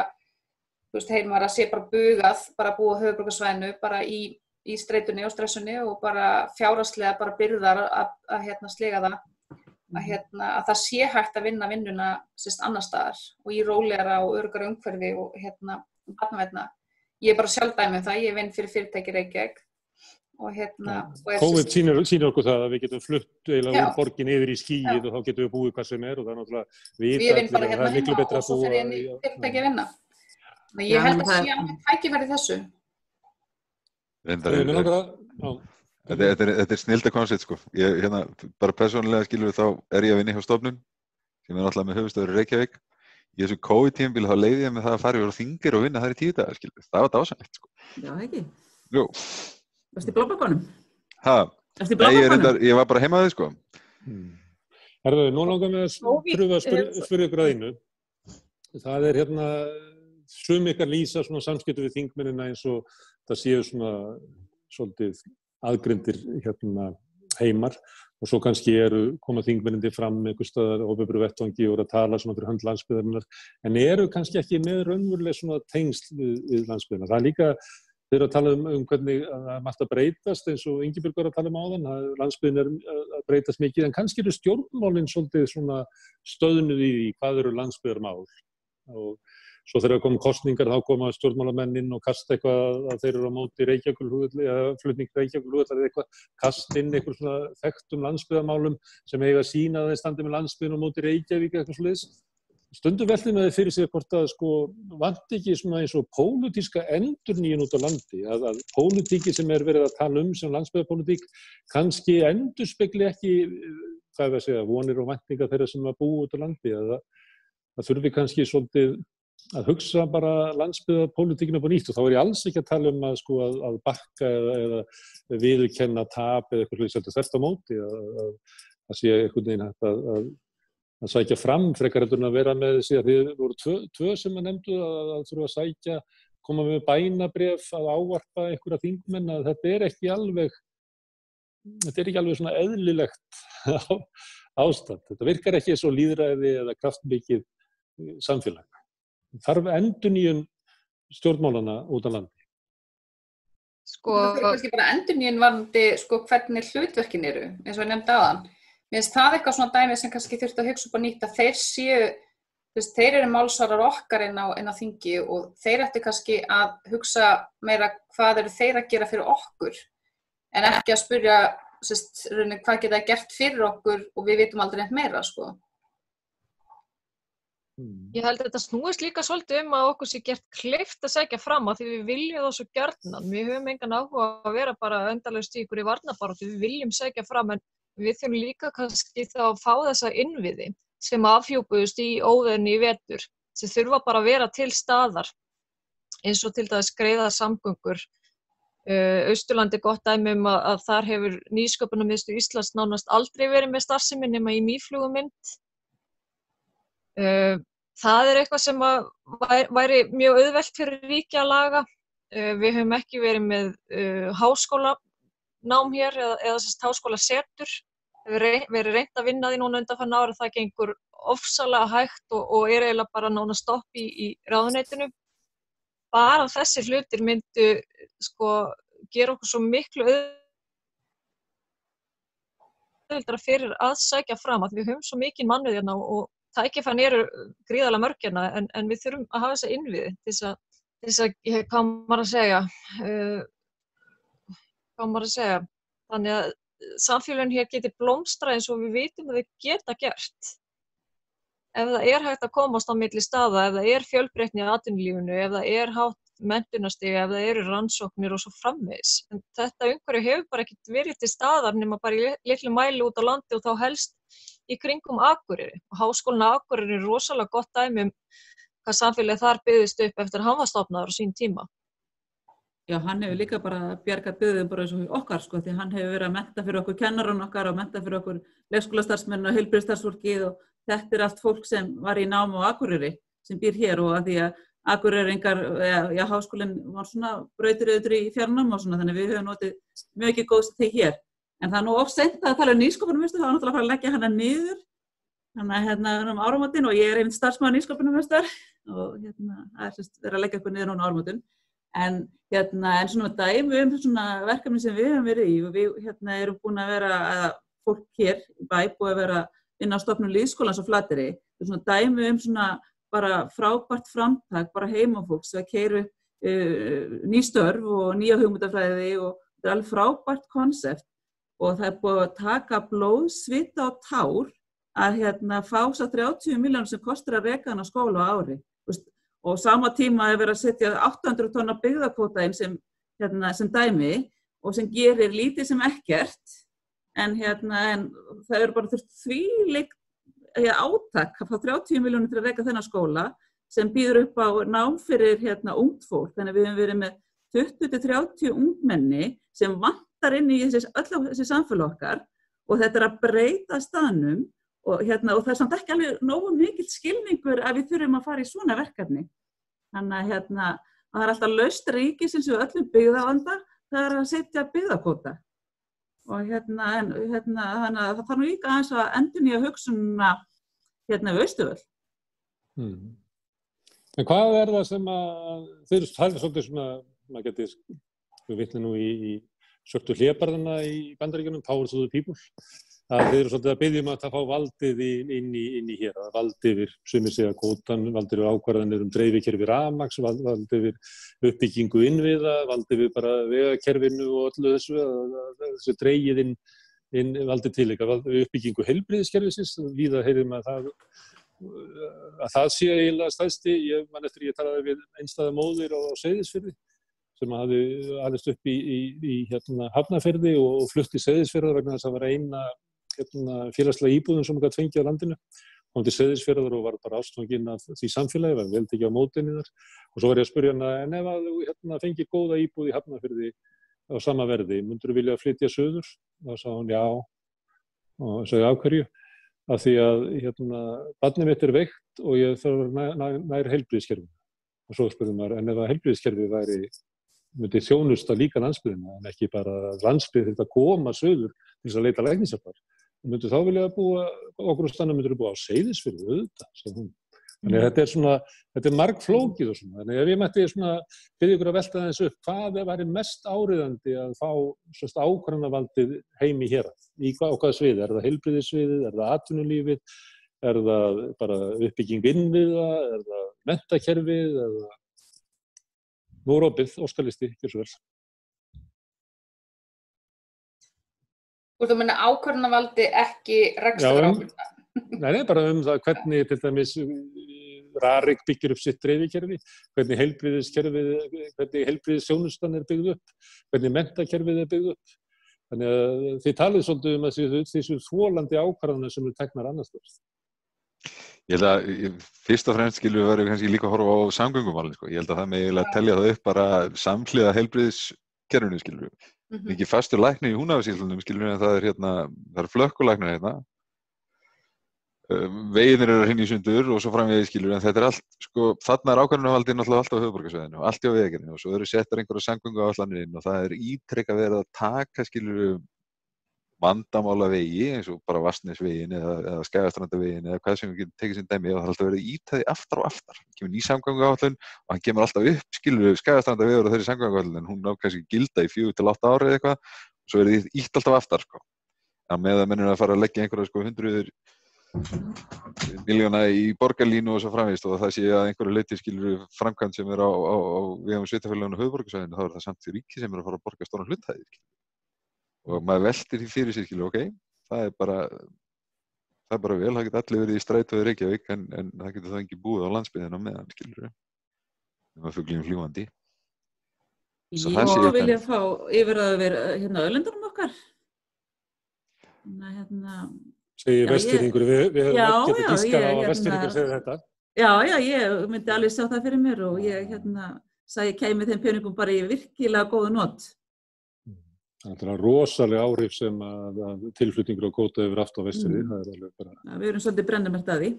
maður að sé bara bugað, bara búa á höfuðborgarsvæðinu, bara í streitunni og stressunni og bara fjárhagslega bara byrðar að sliga það, að það sé hægt að vinna vinnuna annars staðar og í rólegra og öruggara umhverfi og barnavænna. Ég bara sjálf dæmi það, ég vinn fyrir fyrirtæki Reykjavík og COVID sýnir okkur það að við getum flutt eiginlega úr borgin yfir í skýið og þá getum við búið hvað sem og það er náttúrulega ég vinn bara heima og svo fer ég inn í fyrirtæki að vinna. Þannig ég held að sé alveg tækifæri þessu. Þetta snilda koncept Ég bara persónulega skilur við þá ég að vinna hjá stofnun sem náttúrulega með höfuðstöður í Reykjavík. Í þessu COVID-tímabili þá leiði ég með það að fara yfir á þingir og vinna þar í 10 daga, skilur. Það var dásamlegt, Já, ekki. Jú. Varstu í Blábakkanum? Varstu í Blábakkanum? Ég var bara heima að þið, Herðu, nú langar við að pröfa að spyrja ykkur að einu. Það er sum ykkar lýsa svona samskipti við þingmennina eins og það séu svona svolítið aðgreindir heimar og svo kannski koma þingmennindi fram einhvers staðar á opinberu vettvangi og að tala svona fyrir hönd landsbyggðarinnar en eru kannski ekki með raunveruleg svona tengsl við landsbyggðina. Það líka Þeir eru að tala hvernig það margt að breytast eins og Ingibjörg var að tala áðan, að landsbyggðin að breytast mikið, en kannski eru stjórnmálin svolítið svona stöðnuð í því hvað eru landsbyggðarmál. Og svo þegar kom kosningar þá koma stjórnmálamenn og kasta eitthvað að þeir eru á móti Reykjavíkurflugvelli eða flutning Reykjavíkurflugvelli eða eitthvað, kasta inn eitthvað svona þekktum landsbyggðarmálum sem eiga að sýna að þeir standi með landsbyggðin á móti Reykjavík eitthvað svoleiðis. Stundum velti með þeir fyrir sig hvort að vanti ekki svona eins og pólitíska endurnýjun út á landi, að pólitíki sem verið að tala sem landsbyggðarpólitík kannski endurspegli ekki, hvað er að segja, vonir og væntingar þeirra sem að búa út á landi, að það þurfi kannski svolítið að hugsa bara landsbyggðarpólitíkina upp á nýtt og þá er ég alls ekki að tala að bakka eða viðurkenna tap eða eitthvað svolítið þvert á móti, að sé einhvern veginn hægt að sækja fram frekar heldur en að vera með þessi að þið voru tvö sem að nefndu að þurfa að sækja, koma með bænabréf að ávarpa einhverja þingmenn, að þetta er ekki alveg svona eðlilegt ástand. Þetta virkar ekki svo lýðræði eða kraftmikið samfélag. Þarf endurnýjun stjórnmálana út á landi? Það er kannski bara endurnýjun varðandi hvernig hlutverkin eru, eins og ég nefndi áðan. Mér finnst það eitthvað svona dæmi sem kannski þurfti að hugsa upp á nýtt að þeir séu, þeir eru málsvarar okkar inn á þingi og þeir ættu kannski að hugsa meira hvað eru þeir að gera fyrir okkur en ekki að spyrja hvað geta gert fyrir okkur og við vitum aldrei neitt meira, Ég held að þetta snúist líka svolítið að okkur sé gert kleift að sækja fram að því við viljum það svo gjarnan. Við höfum engan áhuga að vera bara endalaust í ykkur í varnarbaráttu, við viljum sækja fram en við þurfum líka kannski þá að fá þessa innviði sem afhjúpuðust í óveðrinu í vetur sem þurfa bara að vera til staðar eins og til dæmis greiða samgöngur. Austurlandi gott dæmi að þar hefur Nýsköpunarmiðstöð Íslands nánast aldrei verið með starfsemi nema í mýflugumynd. Það er eitthvað sem væri mjög auðvelt fyrir ríki að laga. Við höfum ekki verið með háskólanám hér eða háskólasetur. Við verið reynt að vinna því núna undanfarna ára, það gengur ofsalega hægt og er eiginlega bara nánast stopp í ráðuneytinu. Bara þessi hlutir myndu gera okkur svo miklu auðveldara fyrir að sækja fram að við höfum svo mikinn mannauð hérna og tækifærin eru gríðarlega mörg hérna en við þurfum að hafa þessa innviði til þess að hvað maður að segja. Þannig að samfélagin hér geti blómstrað eins og við vitum að þau geta gert. Ef það er hægt að komast á milli staða, ef það er fjölbreytni í atvinnulífinu, ef það er hátt menntunarstig, ef það eru rannsóknir og svo framvegis. En þetta umhverfi hefur bara ekkert verið til staðar nema bara í litlu mæli út á landi og þá helst í kringum Akureyri. Og Háskólinn á Akureyri er rosalega gott dæmi hvað samfélagið þar byggðist upp eftir að hann var stofnaður á sín tíma. Já, hann hefur líka bara bjargað byggðum bara eins og okkar, því hann hefur verið að mennta fyrir okkur kennarana okkar og mennta fyrir okkur leikskólastarfsmenn og heilbrigðisstarfsfólkið og þetta er allt fólk sem var í námi á Akureyri sem býr hér og að því að Akureyringar, háskólinn var svona brautir í fjarnám og svona, þannig við höfum notið mjög ekki góðs til hér. En það er nú of seint að tala Nýsköpunarmiðstöð, það var náttúrulega að fara að leggja hana niður, þannig að áramótin og ég er einmitt starfsmaður Nýsköpunarmiðstöðar og það er verið að leggja okkur niður núna áramótin. En svona dæmi svona verkefni sem við höfum verið í og við erum búin að vera, fólk hér í bæ búið að vera inn á stofnun lýðskólans á Flateyri, svona dæmi svona bara frábært framtak, bara heimafólks að keyra ný störf og nýja hugmyndafræði og þetta er alveg frábært konsept og það er búið að taka blóð, svita og tár að fá svo 30 milljónir sem kostar að reka hana skóla á ári. Og sama tíma er verið að setja 800 tonna byggðakvóta inn sem dæmi og sem gerir lítið sem ekkert en það eru bara þurft þvílíkt átak að fá 30 milljónir til að reka þennan skóla sem býður upp á nám fyrir ungt fólk. Þannig við höfum verið með 20-30 ungmenni sem vantar inn í öll þessi samfélag okkar og þetta er að breyta staðnum og það er samt ekki alveg nógu mikill skilningur að við þurfum að fara í svona verkefni. Þannig að það er alltaf laust ríkisins og öllum byggðavanda, það er að setja byggðakvóta. Og þannig að það þarf nú líka aðeins að endurnýja hugsunina við Austurvöll. En hvað er það sem að þeir svolítið svona maður geti, við vitna nú í svörtu hlébarðana í Bandaríkjunum, Power to the People, að þeir eru svolítið að biðja að það fá valdið inn í hér, að valdi yfir, sumir segja kvótan, valdi yfir ákvarðanir dreifikerfi rafmagns, valdi yfir uppbyggingu innviða, valdi yfir bara vegakerfinu og öllu þessu dreigið inn valdi til uppbyggingu heilbrigðiskerfisins, víða heyrum að það sé eiginlega stærsti, ég man eftir ég talaði við einstæða móðir á Seyðisfirði, sem hafði alist upp í Hafnarfirði og flutt í Seyðisfirði vegna þess að það var eina félagslega íbúðin sem gat fengið á landinu. Kom til Seyðisfjarðar og var bara ástfanginn af því samfélagi, var vel tekið á mótinni þar. Og svo var ég að spyrja hana, en ef að þú fengið góða íbúð í Hafnarfirði á sama verði, myndirðu vilja flytja suður? Og þá sagði hún já, og ég sagði af hverju? Af því að barnið mitt veikt og ég þarf nær heilbrigðiskerfinu. Og svo spurði maður, en ef að heilbrigðiskerfi myndi þjónusta líka landsbyggðina, en ekki bara landsbyggð þetta koma suður til þess að leita læknishjálpar. Myndu þá vilja búa okkur stanna myndu búa á Seyðisfirði auðvitað, sagði hún. Þannig að þetta margflókið og svona. Þannig ef ég mætti biðja ykkur að velta aðeins upp, hvað væri mest áríðandi að fá ákvarðanavaldið heim í hérað? Í hvaða sviði? Er það heilbrigðissviðið? Er það atvinnulífið? Er það bara uppbygging innviða? Er það menntakerfið? Er það nú er opið, óskalisti, gjör svo vel. Þú ert að meina ákvörðunarvaldi ekki rekstrarábyrgð? Nei, bara það hvernig til dæmis Rarik byggir upp sitt dreifikerfi, hvernig heilbrigðisþjónustan byggð upp, hvernig menntakerfið byggð upp. Þannig að þið talið svolítið að þessu þolandi ákvarðanir sem teknar annars staðar. Ég held að fyrst og fremst skilur við verið kannski líka að horfa á samgöngumálin. Ég held að það með eiginlega telja það upp bara samhliða heilbrigðiskerfinu skilur við. Ekki fastur læknir í Húnavatnssýslunum skilur við en það er flökkulæknir hérna. Veginir eru hinn í sundur og svo framvegis skilur við en þetta allt, þarna ákvarðanavaldið náttúrulega allt á höfuðborgarsvæðinu og allt á veginni og svo eru settar einhverja samgönguáætlanir inn og það ítrekað verið að taka skilur við vandamála vegi eins og bara Vatnsnesvegin eða Skagastrandarvegin eða hvað sem við getum tekið sem dæmi og það er alltaf verið ítæði aftar og aftar. Það kemur ný samgönguáætlun og hann kemur alltaf upp skilur við Skagastrandarvegur og þeirri samgönguáætlun en hún ná kannski gilda í 4 til 8 ára eða eitthvað og svo verið ítt alltaf aftar En með að mennir að fara að leggja einhverja 100 milljóna í borgarlínu og svo framvegis og það sé að einhverju leyti skilur framkvæmd sem á vegum sveitarfélaginu á höfuðborgarsvæðinu þá það samt ríki sem að fara að borga stóran hlutthæðir og maður veltir því fyrir sér skilur það er bara vel, það getur allir verið í strætó í Reykjavík en það getur það ekki búið á landsbyggðina meðan skilur með fuglinn fljúgandi. Ég vilja fá yfirráð yfir auðlindunum okkar. Segir Vestfirðingur, við höfum ekki giskað á að Vestfirðingur segja þetta. Já, ég myndi alveg sjá það fyrir mér og ég sagði ég kæmi þeim peningum bara í virkilega góðu not. Það er rosalega áhrif sem að tilflutningur á kvóta hefur haft á Vestfirði. Það alveg bara... Ja, við erum svolítið brennumert að því.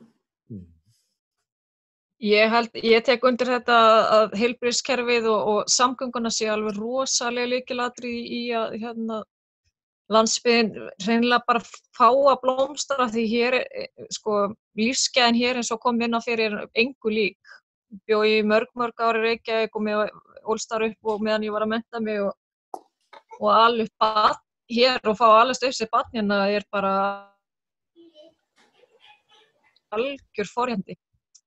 Ég tek undir þetta að heilbrigðiskerfið og samgönguna sé alveg rosalega lykilatriði í að landsbyggðin hreinlega bara fá að blómstra því hér, lífsgæðin hér eins og kom inn á fyrir engu lík. Bjó í mörg ári Reykjavík og mér ólst þar upp og meðan ég var að mennta mig og alveg barn hér og fá alveg upp sér barnina bara algjör forréttindi.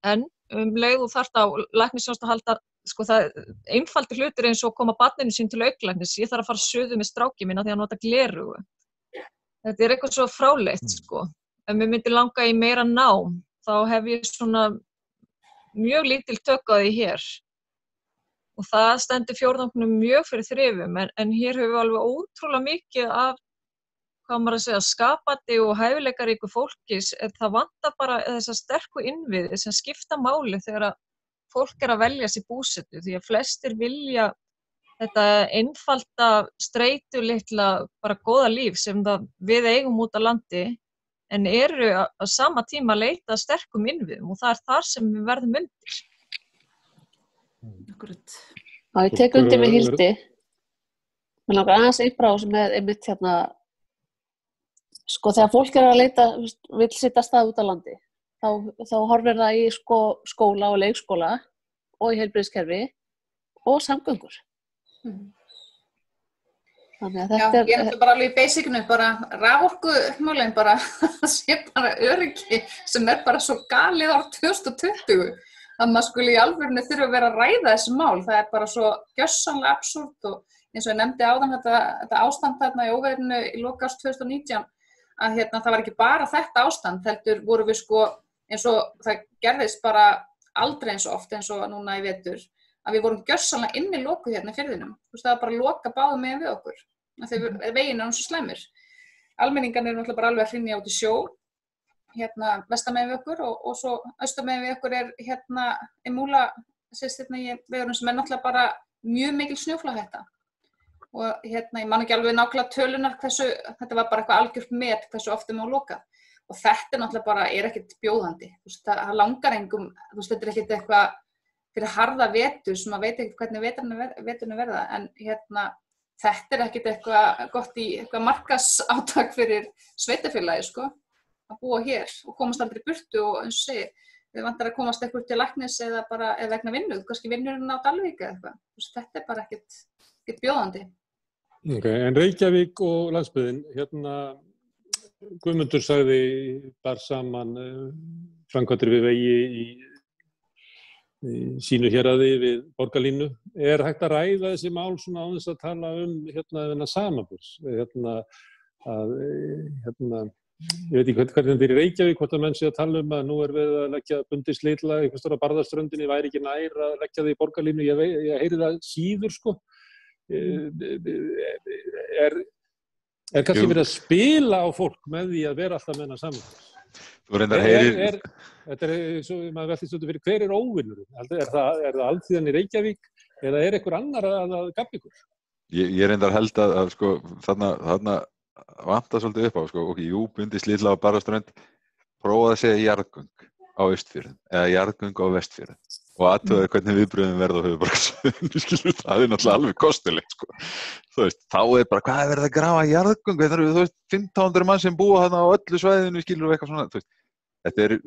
En leið og þarft á læknisþjónustu að halda það einfaldur hlutir eins og koma barninu sín til augnlæknis. Ég þarf að fara suður með stráki mína því að nota gleraugu. Þetta er eitthvað svo fráleitt Ef mér myndi langa í meira nám, þá hef ég svona mjög lítil tök á því hér. Og það stendur fjórðungnum mjög fyrir þrifum, en hér höfum við alveg ótrúlega mikið af, hvað maður að segja, skapandi og hæfileikaríku fólki. Það vantar bara þessa sterku innviði sem skipta máli þegar fólk að velja sér búsetu, því að flestir vilja þetta einfalda, streitulitla, bara góða líf sem við eigum út á landi, en eru á sama tíma að leita að sterkum innviðum og það er þar sem við verðum undir. Akkurat. Já, ég tek undir með Hildi. Mér langar aðeins einbrá sem einmitt þegar fólk að leita, vill sitja stað út á landi, þá horfir það í skóla og leikskóla og í heilbrigðiskerfi og samgöngur. Þannig að Já, þetta ég er bara alveg í basicinu, bara raforkumálin bara, það sé bara öryggi sem bara svo galið ár 2020 að maður skuli í alvörinu þurfa að vera að ræða þessi mál. Það bara svo gjörsamlega absúrt og eins og ég nefndi áðan þetta ástand þarna í óveðrinu í lok árs 2019 að það var ekki bara þetta ástand, heldur voru við sko eins og það gerðist bara aldrei eins og oft eins og núna í vetur að við vorum gjörsamlega inni lokuð hérna í firðinum. Það var bara að loka báðum megin við okkur. Þegar veginn svo slæmur. Almenningarnir náttúrulega bara alveg að hrynja út í sjó, vestamegin við okkur og svo austamegin við okkur í Múla, sést í vegurum sem náttúrulega bara mjög mikil snjóflóðahætta. Og ég man ekki alveg nákvæmlega tölunar hversu, þetta var bara eitthvað algjört met hversu oft má loka. Og þetta náttúrulega bara ekkert bjóðandi. Það langar engum, þetta ekkert eitthvað fyrir harða vetur sem maður veit ekkert hvernig veturinn verða, en þetta ekkert eitthvað gott í eitthvað markaðsátak fyrir sveitafélagi, sko, að búa hér og komast aldrei í burtu og eins og segi, við vantar að komast eitthvað til læknis eða vegna vinnu, kannski vinnurinn á Dalvík eða eitthvað. Þetta bara ekkert bjóðandi. Okay, en Reykjavík og landsbyggðin, Guðmundur sagði bar saman framkvæmdir við vegi í sínu héraði við borgarlínu. Er hægt að ræða þessi mál svona á þess að tala þennan samanburð? Ég veit ekki hvernig þetta í Reykjavík, hvort að menn sé að tala að nú við að leggja bundið slitlag einhvers staðar á Barðaströndinni, væri ekki nær að leggja það í borgarlínu. Ég heyri það síður, sko. Er kannski verið að spila á fólk með því að vera alltaf með þennan samanburð? Þú reyndar heyrir... Þetta svo, maður veltist út fyrir hver óvinnurinn? Er það alþýðan í Reykjavík eða einhver annar að gabba ykkur? Ég reyndar held að sko, þarna vantar svolítið upp á, sko, bundið slitlag á Barðaströnd, prófaði að segja jarðgöng á Austfjörðum eða jarðgöng á Vestfjörðum og athugaðu hvernig viðbrögðin verða á höfuðborgarsvæðinu, það náttúrulega alveg kostulegt, sko. Þú veist, þá bara, hvað verið að grafa jarðgöng? Það eru, 1500 mann sem búa þarna á öllu svæðinu, skilur eitthvað svona, þú veist. Þetta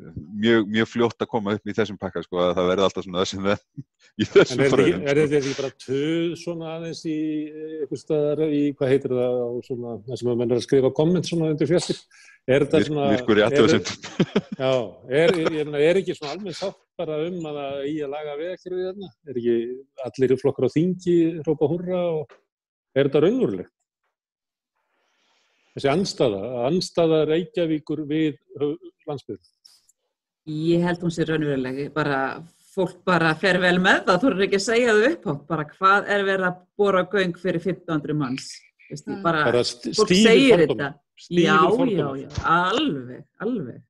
mjög fljótt að koma upp í þessum pakka, sko, að það verði alltaf svona þessum í þessum fröðum. En þetta ekki bara töð svona aðeins í einhvers staðar í, hvað heitir það, á svona, það sem að menn að skrifa komment svona undir fjöstir? Er þetta svona... Virkur í athugasemdum. Já, er ekki svona almenn sátt bara að það eigi að laga vegakerfið þarna? Er ekki allir flokkar á þingi hrópa húrra og er þetta raunverulegt? Þessi andstaða Reykjavíkur við landsbyggðina? Ég held hún sé raunveruleg, fólk fer vel með það, þú er ekki að segja þau upp á, hvað er verið að bora göng fyrir 1500 manns, fólk segir þetta. Já, alveg. Þannig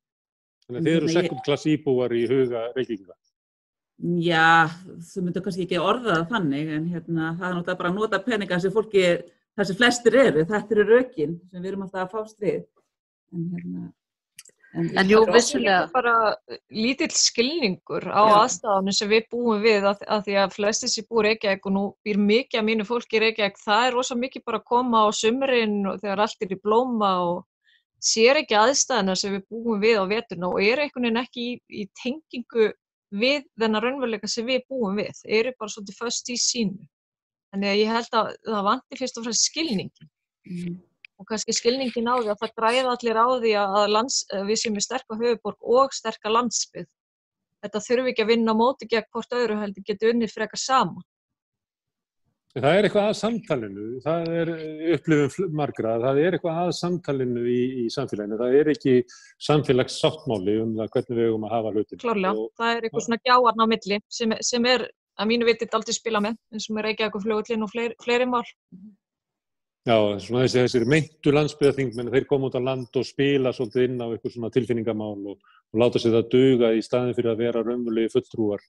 að þið eru second-class íbúar í huga Reykjavíkinga? Já, þú myndir kannski ekki orða það þannig, en það er náttúrulega bara að nota peninga sem fólki, það sem flestir eru, þetta eru rökin sem við erum alltaf að fást við. En jú, vissulega. Bara lítill skilningur á aðstæðunum sem við búum við að því að flestir sem búi í Reykjavík og nú býr mikið af mínu fólki í Reykjavík, það er rosa mikið bara að koma á sumrin og þegar allt í blóma og sér ekki aðstæðuna sem við búum við á veturna og eru einhvern veginn ekki í tengingu við þennan raunveruleika sem við búum við, eru bara svolítið föst í sínu. Þannig að ég held að það vanti fyrst og fremst skilningin. Og kannski skilningin á því að það græða allir á því að við séum með sterka höfuðborg og sterka landsbyggð. Þetta þurfi ekki að vinna á móti gegn hvort öðru heldur geti unnið frekar saman. Það er eitthvað að samtalinu, það er upplifun margra, það er eitthvað að samtalinu í samfélaginu. Það er ekki samfélagssáttmáli það hvernig við eigum að hafa hlutin. Klárlega, það er eitthvað svona gjáarn á milli sem er að mínu viti aldrei spila með, eins og með Reykjavíkurflugvöllinn og fleiri mál. Já, svona þessir meintu landsbyggðarþingmenn, þeir koma út á land og spila svolítið inn á eitthvað svona tilfinningamál og láta sig það duga í staðin fyrir að vera raunverulegi fulltrúar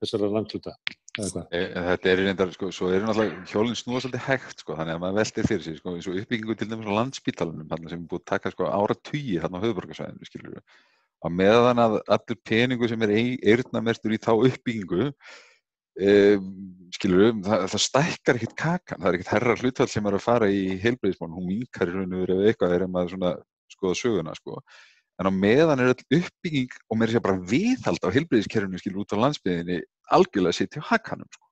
þessara landshluta. Þetta reyndar, sko, svo náttúrulega hjólinn snúa svolítið hægt, sko, þannig að maður veltir fyrir sig, sko, eins og uppbyggingu til dæmis á Landspítalanum, sem er búið að taka, sko, áratugi þarna á höfuðborgarsvæðinu, skilur við. Á meðan að allur peningu sem er eyrnamerktur í þá uppbyggingu, skilur við, það stækkar ekkert kakan, það er ekkert herra hlutfall sem er að fara í heilbrigðismál, hún minnkar í raun og veru ef eitthvað er maður svona skoða söguna, sko. En á meðan er öll uppbygging og meira sér bara viðhald á heilbrigðiskerfinu, skilur, út á landsbyggðinni algjörlega sitt hjá hakanum, sko.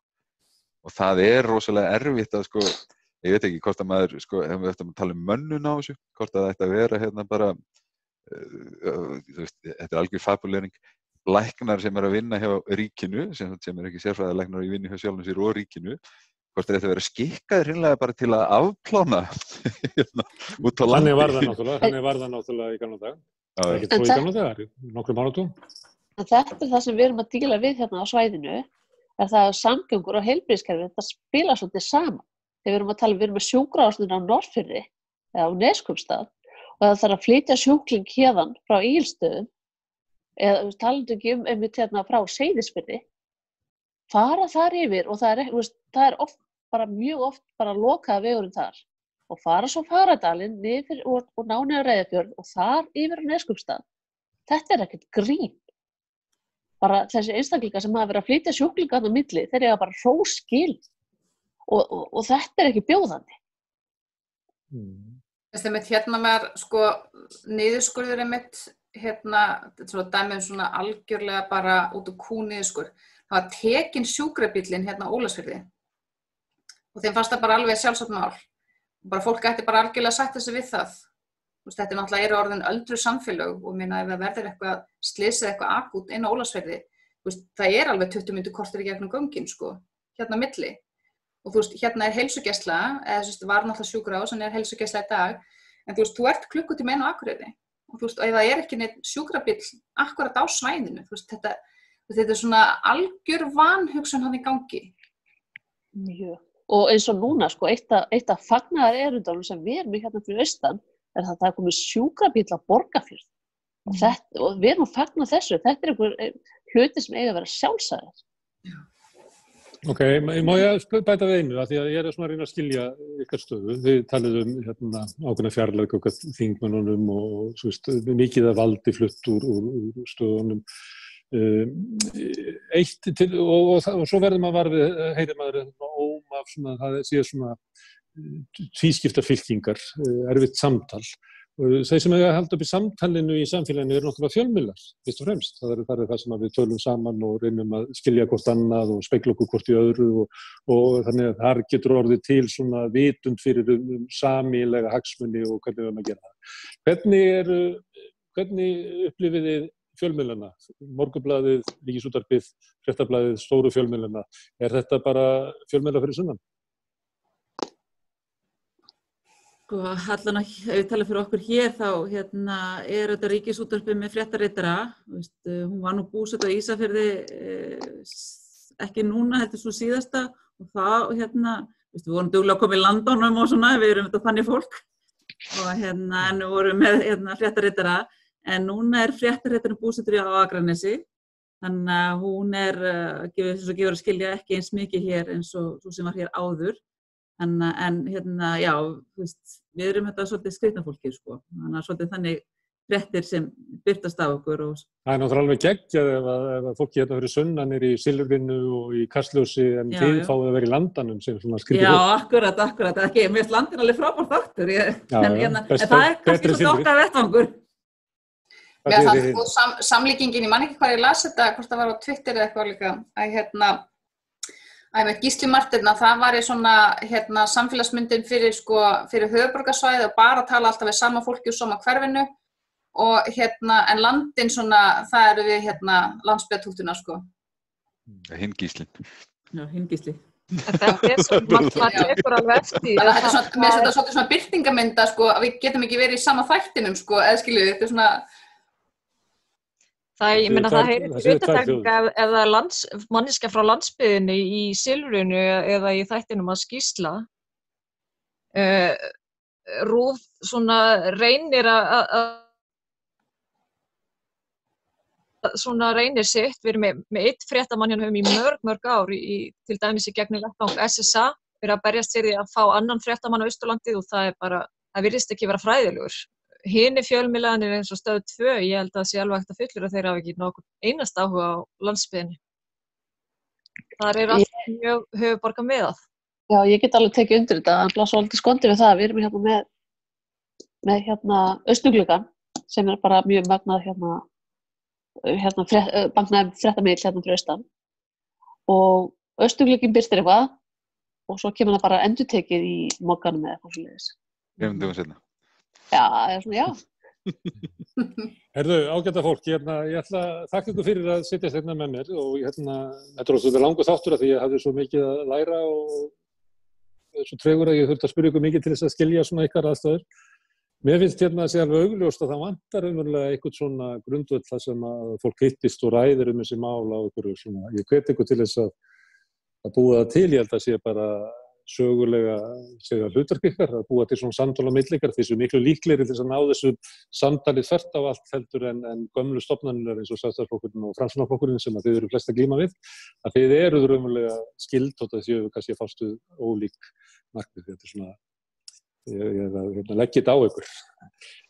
og það rosalega erfitt að sko, ég veit ekki hvort að maður sko, ef við ættum að tala mönnun á þessu, hvort að það ætti að vera hérna bara þú veist, þetta algjör fabulering, læknar sem að vinna hjá ríkinu, sem ekki sérfræðilæknar í vinnu hjá sjálfum sér og ríkinu, hvort þetta vera skikkaður hreinlega bara til að afplána út á landi. Þannig var það náttúrulega í gamla dag. Ekki svo í gamla dagar, nokkrum áratugum. En þetta það sem við erum að díla við hérna á svæðinu, það að samgöngur og heilbrigðiskerfi, þetta spila svolítið saman. Þegar við erum að tala, við erum með sjúkrahúsin á Norðfirði eða á Neskaupstað og það þarf að flytja sjúkling héðan frá Egilsstöðum eða talandi ekki einmitt hérna frá Seyðisfirði, fara þar yfir og það oft, bara mjög oft bara lokaða vegurinn þar og fara svo Fagradalinn niður og ná niður Reyðarfjörð og þar yfir á Neskaupstað. Þetta ekkert grín. Bara þessi einstaklingar sem hafa verið að flytja sjúklinga á milli, þeir eiga bara hrós skil og þetta ekki bjóðandi. Þessi mitt hérna með sko niðurskurður mitt hérna, þetta svo dæmi svona algjörlega bara út úr kú niðurskurð. Það var tekinn sjúkrabíllinn hérna á Ólafsfirði og þeim fannst það bara alveg sjálfsagt mál. Bara fólk ætti bara algjörlega að sætta sig við það. Þetta náttúrulega orðin öldruð samfélög og minna ef það verður eitthvað slys eða eitthvað akút inn á Ólafsfirði, það alveg 20 mínútur korter í gegnum göngin sko, hérna á milli. Og þú veist, hérna heilsugæsla, eða var náttúrulega sjúkrahús en heilsugæsla í dag, en þú veist, þú ert klukkutíma inn á Akureyri. Og þú veist, ef það ekki neitt sjúkrabíll akkurat á svæðinu, þú veist, þetta svona algjör vanhugsun hann í gangi. Mjög. Og eins og núna, sko, eitt af fagnaðarerindunum sem við erum hérna fyrir austan, það er komið sjúkrabíll á Borgarfjörð. Og við erum að fagna þessu, þetta einhver hluti sem eiga að vera sjálfsagðir. Ok, má ég bæta við einu, af því að ég svona að reyna að skilja ykkar stöðu. Þið talið hérna, ákveðna fjarlæg okkar þingmönnunum og svo veist, mikið af valdi flutt úr stöðunum. Og svo verður maður varfið, heyrir maður af svona, það sé svona tvískipta fylkingar, erfitt samtal. Þeir sem eiga að halda upp í samtalinu í samfélaginu náttúrulega fjölmiðlar, fyrst og fremst. Það það sem við tölum saman og reynum að skilja hvort annað og spegla okkur hvort í öðru og þannig að þar getur orðið til svona vitund fyrir sameiginlega hagsmuni og hvernig við erum að gera það. Hvernig upplifið þið fjölmiðlana, Morgunblaðið, Ríkisútvarpið, Fréttablaðið, stóru fjölmiðlana? Þetta bara fjölmiðlar fyrir sunnan? Sko, allan að ef við tala fyrir okkur hér þá þetta Ríkisútvarpið með fréttaritara. Hún var nú búsett á Ísafirði ekki núna, heldur svo síðasta og það við vorum duglega að koma í Landánum og svona, við erum þetta þannig fólk og en við vorum með fréttaritara. En núna fréttaritarinn búsettur á Akranesi, þannig að hún gefur að skilja ekki eins mikið hér eins og svo sem var hér áður. En já, við erum þetta svolítið skrýtnafólkið, sko. Þannig að svolítið þannig fréttir sem birtast af okkur. Það náttúrulega alveg geggjað ef fólki hérna fyrir sunnan í Silfrinu og í Kastljósi en þið fáið að vera í Landanum sem svona skrýtið. Já, akkurat. Mér finnst Landin alveg frábær þáttur. En það kannski svo okkar vettvangur. Mér fannst góð samlíkingin, ég man ekki hvað ég las þetta, hvort það var á Twitter eða eitthvað líka, að með Gísli Marteinn, það var í svona samfélagsmyndin fyrir höfuðborgarsvæðið og bara tala alltaf við sama fólki úr sama hverfinu og en Landin svona, það eru við landsbyggðartúltuna sko. Hinn Gíslin. Já, hinn Gísli. Þetta maður tekur alveg eftir. Mér finnst þetta svolítið svona birtingamynda sko, að við getum ekki verið í sama þættinum sko, eða skiljuðu, þetta svona. Ég meina það heyrir til utantekninga ef það er manneskja frá landsbyggðinni í Silfrinu eða í þættinum að skýrsla. RÚV svona reynir sitt, við erum með eitt fréttamann hérna í mörg ár til dæmis í gegnum vettvang SSA, verið að berjast fyrir því að fá annan fréttamann á Austurlandi og það virðist ekki vera fræðilegur. Hinir fjölmiðlarnir eins og Stöð 2, ég held að það sé alveg hægt að fullyrða að þeir hafa ekki nokkurn einasta áhuga á landsbyggðinni. Það alltaf mjög höfuðborgar miðað. Já, ég get alveg tekið undir þetta, en blá svolítið skondið við það. Við erum með Austurgluggann sem bara mjög magnað magnaði fréttamiðill hérna fyrir austan. Og Austurglugginn birtir eitthvað og svo kemur það bara endurtekið í Mogganum eða eitthvað svoleiðis. 3 dögum seinna. Já, eða svona, já. Herðu, ágæta fólk, ég ætla að þakka ykkur fyrir að sitja hérna með mér og þetta er svo langur þáttur af því ég hafði svo mikið að læra og svo tregur að ég þurfti að spyrja ykkur mikið til þess að skilja svona ykkar aðstæður. Mér finnst að sé alveg augljóst að það vantar umverulega eitthvað svona grundvöll þar sem að fólk hittist og ræðir þessi mál á ykkur svona. Ég hvet ykkur til þess að búa það til, ég held að sé bara sögulega hlutverk ykkar að búa til svona samtal á milli ykkar, þessu miklu líklegri til þess að ná þessu samtalið þvert á allt heldur en gömlu stofnanir eins og Sjálfstæðisflokkurinn og Framsóknarflokkurinn sem að þið eru flest að glíma við, að þið eruð raunverulega skyld þótt að þið kannski fást við ólík markmið. Þetta er svona, ég legg þetta á ykkur.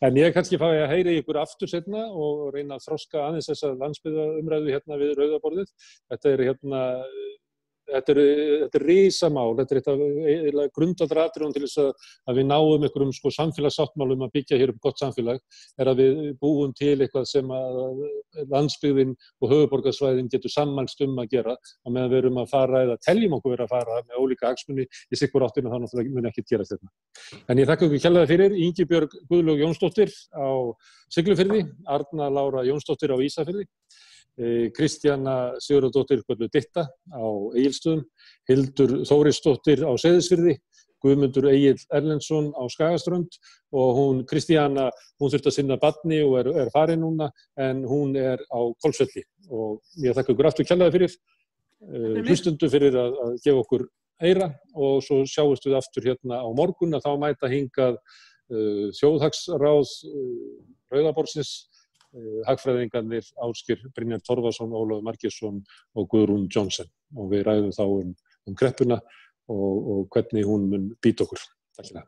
En ég kannski fái að heyri ykkur aftur seinna og reyna að þroska aðeins þessa landsbyggðaumræðu við rauða borðið. Þetta er risamál, þetta er grundvallaratriði til þess að við náum einhverjum samfélagssáttmálum að byggja hér upp gott samfélag, er að við búum til eitthvað sem að landsbyggðin og höfuðborgarsvæðin getur sammælst að gera, á meðan við erum að fara eða teljum okkur vera að fara með ólíka hagsmuni í sikkur áttinu, þá náttúrulega mun ekkert gerast þetta. En ég þakka ykkur kærlega fyrir, Ingibjörg Guðlaug Jónsdóttir á Siglufirði, Arna Lára Jónsdóttir á Ísafirði, Kristjana Sigurðardóttir Ditta á Egilsstöðum, Hildur Þórisdóttir á Seyðisfirði, Guðmundur Egill Erlendsson á Skagaströnd og Kristjana, hún þurfti að sinna barni og er farin núna en hún er á Hvolsvelli og ég þakka ykkur aftur kærlega fyrir, hlustundu fyrir að gefa okkur eyra og svo sjáumst við aftur hérna á morgun að þá mæta hingað þjóðhagsráð Rauðaborðsins, hagfræðingarnir Ásgeir Brynjar Torfason, Ólafur Margeirsson og Guðrún Johnsen og við ræðum þá kreppuna og hvernig hún mun bíta okkur. Takk fyrir það.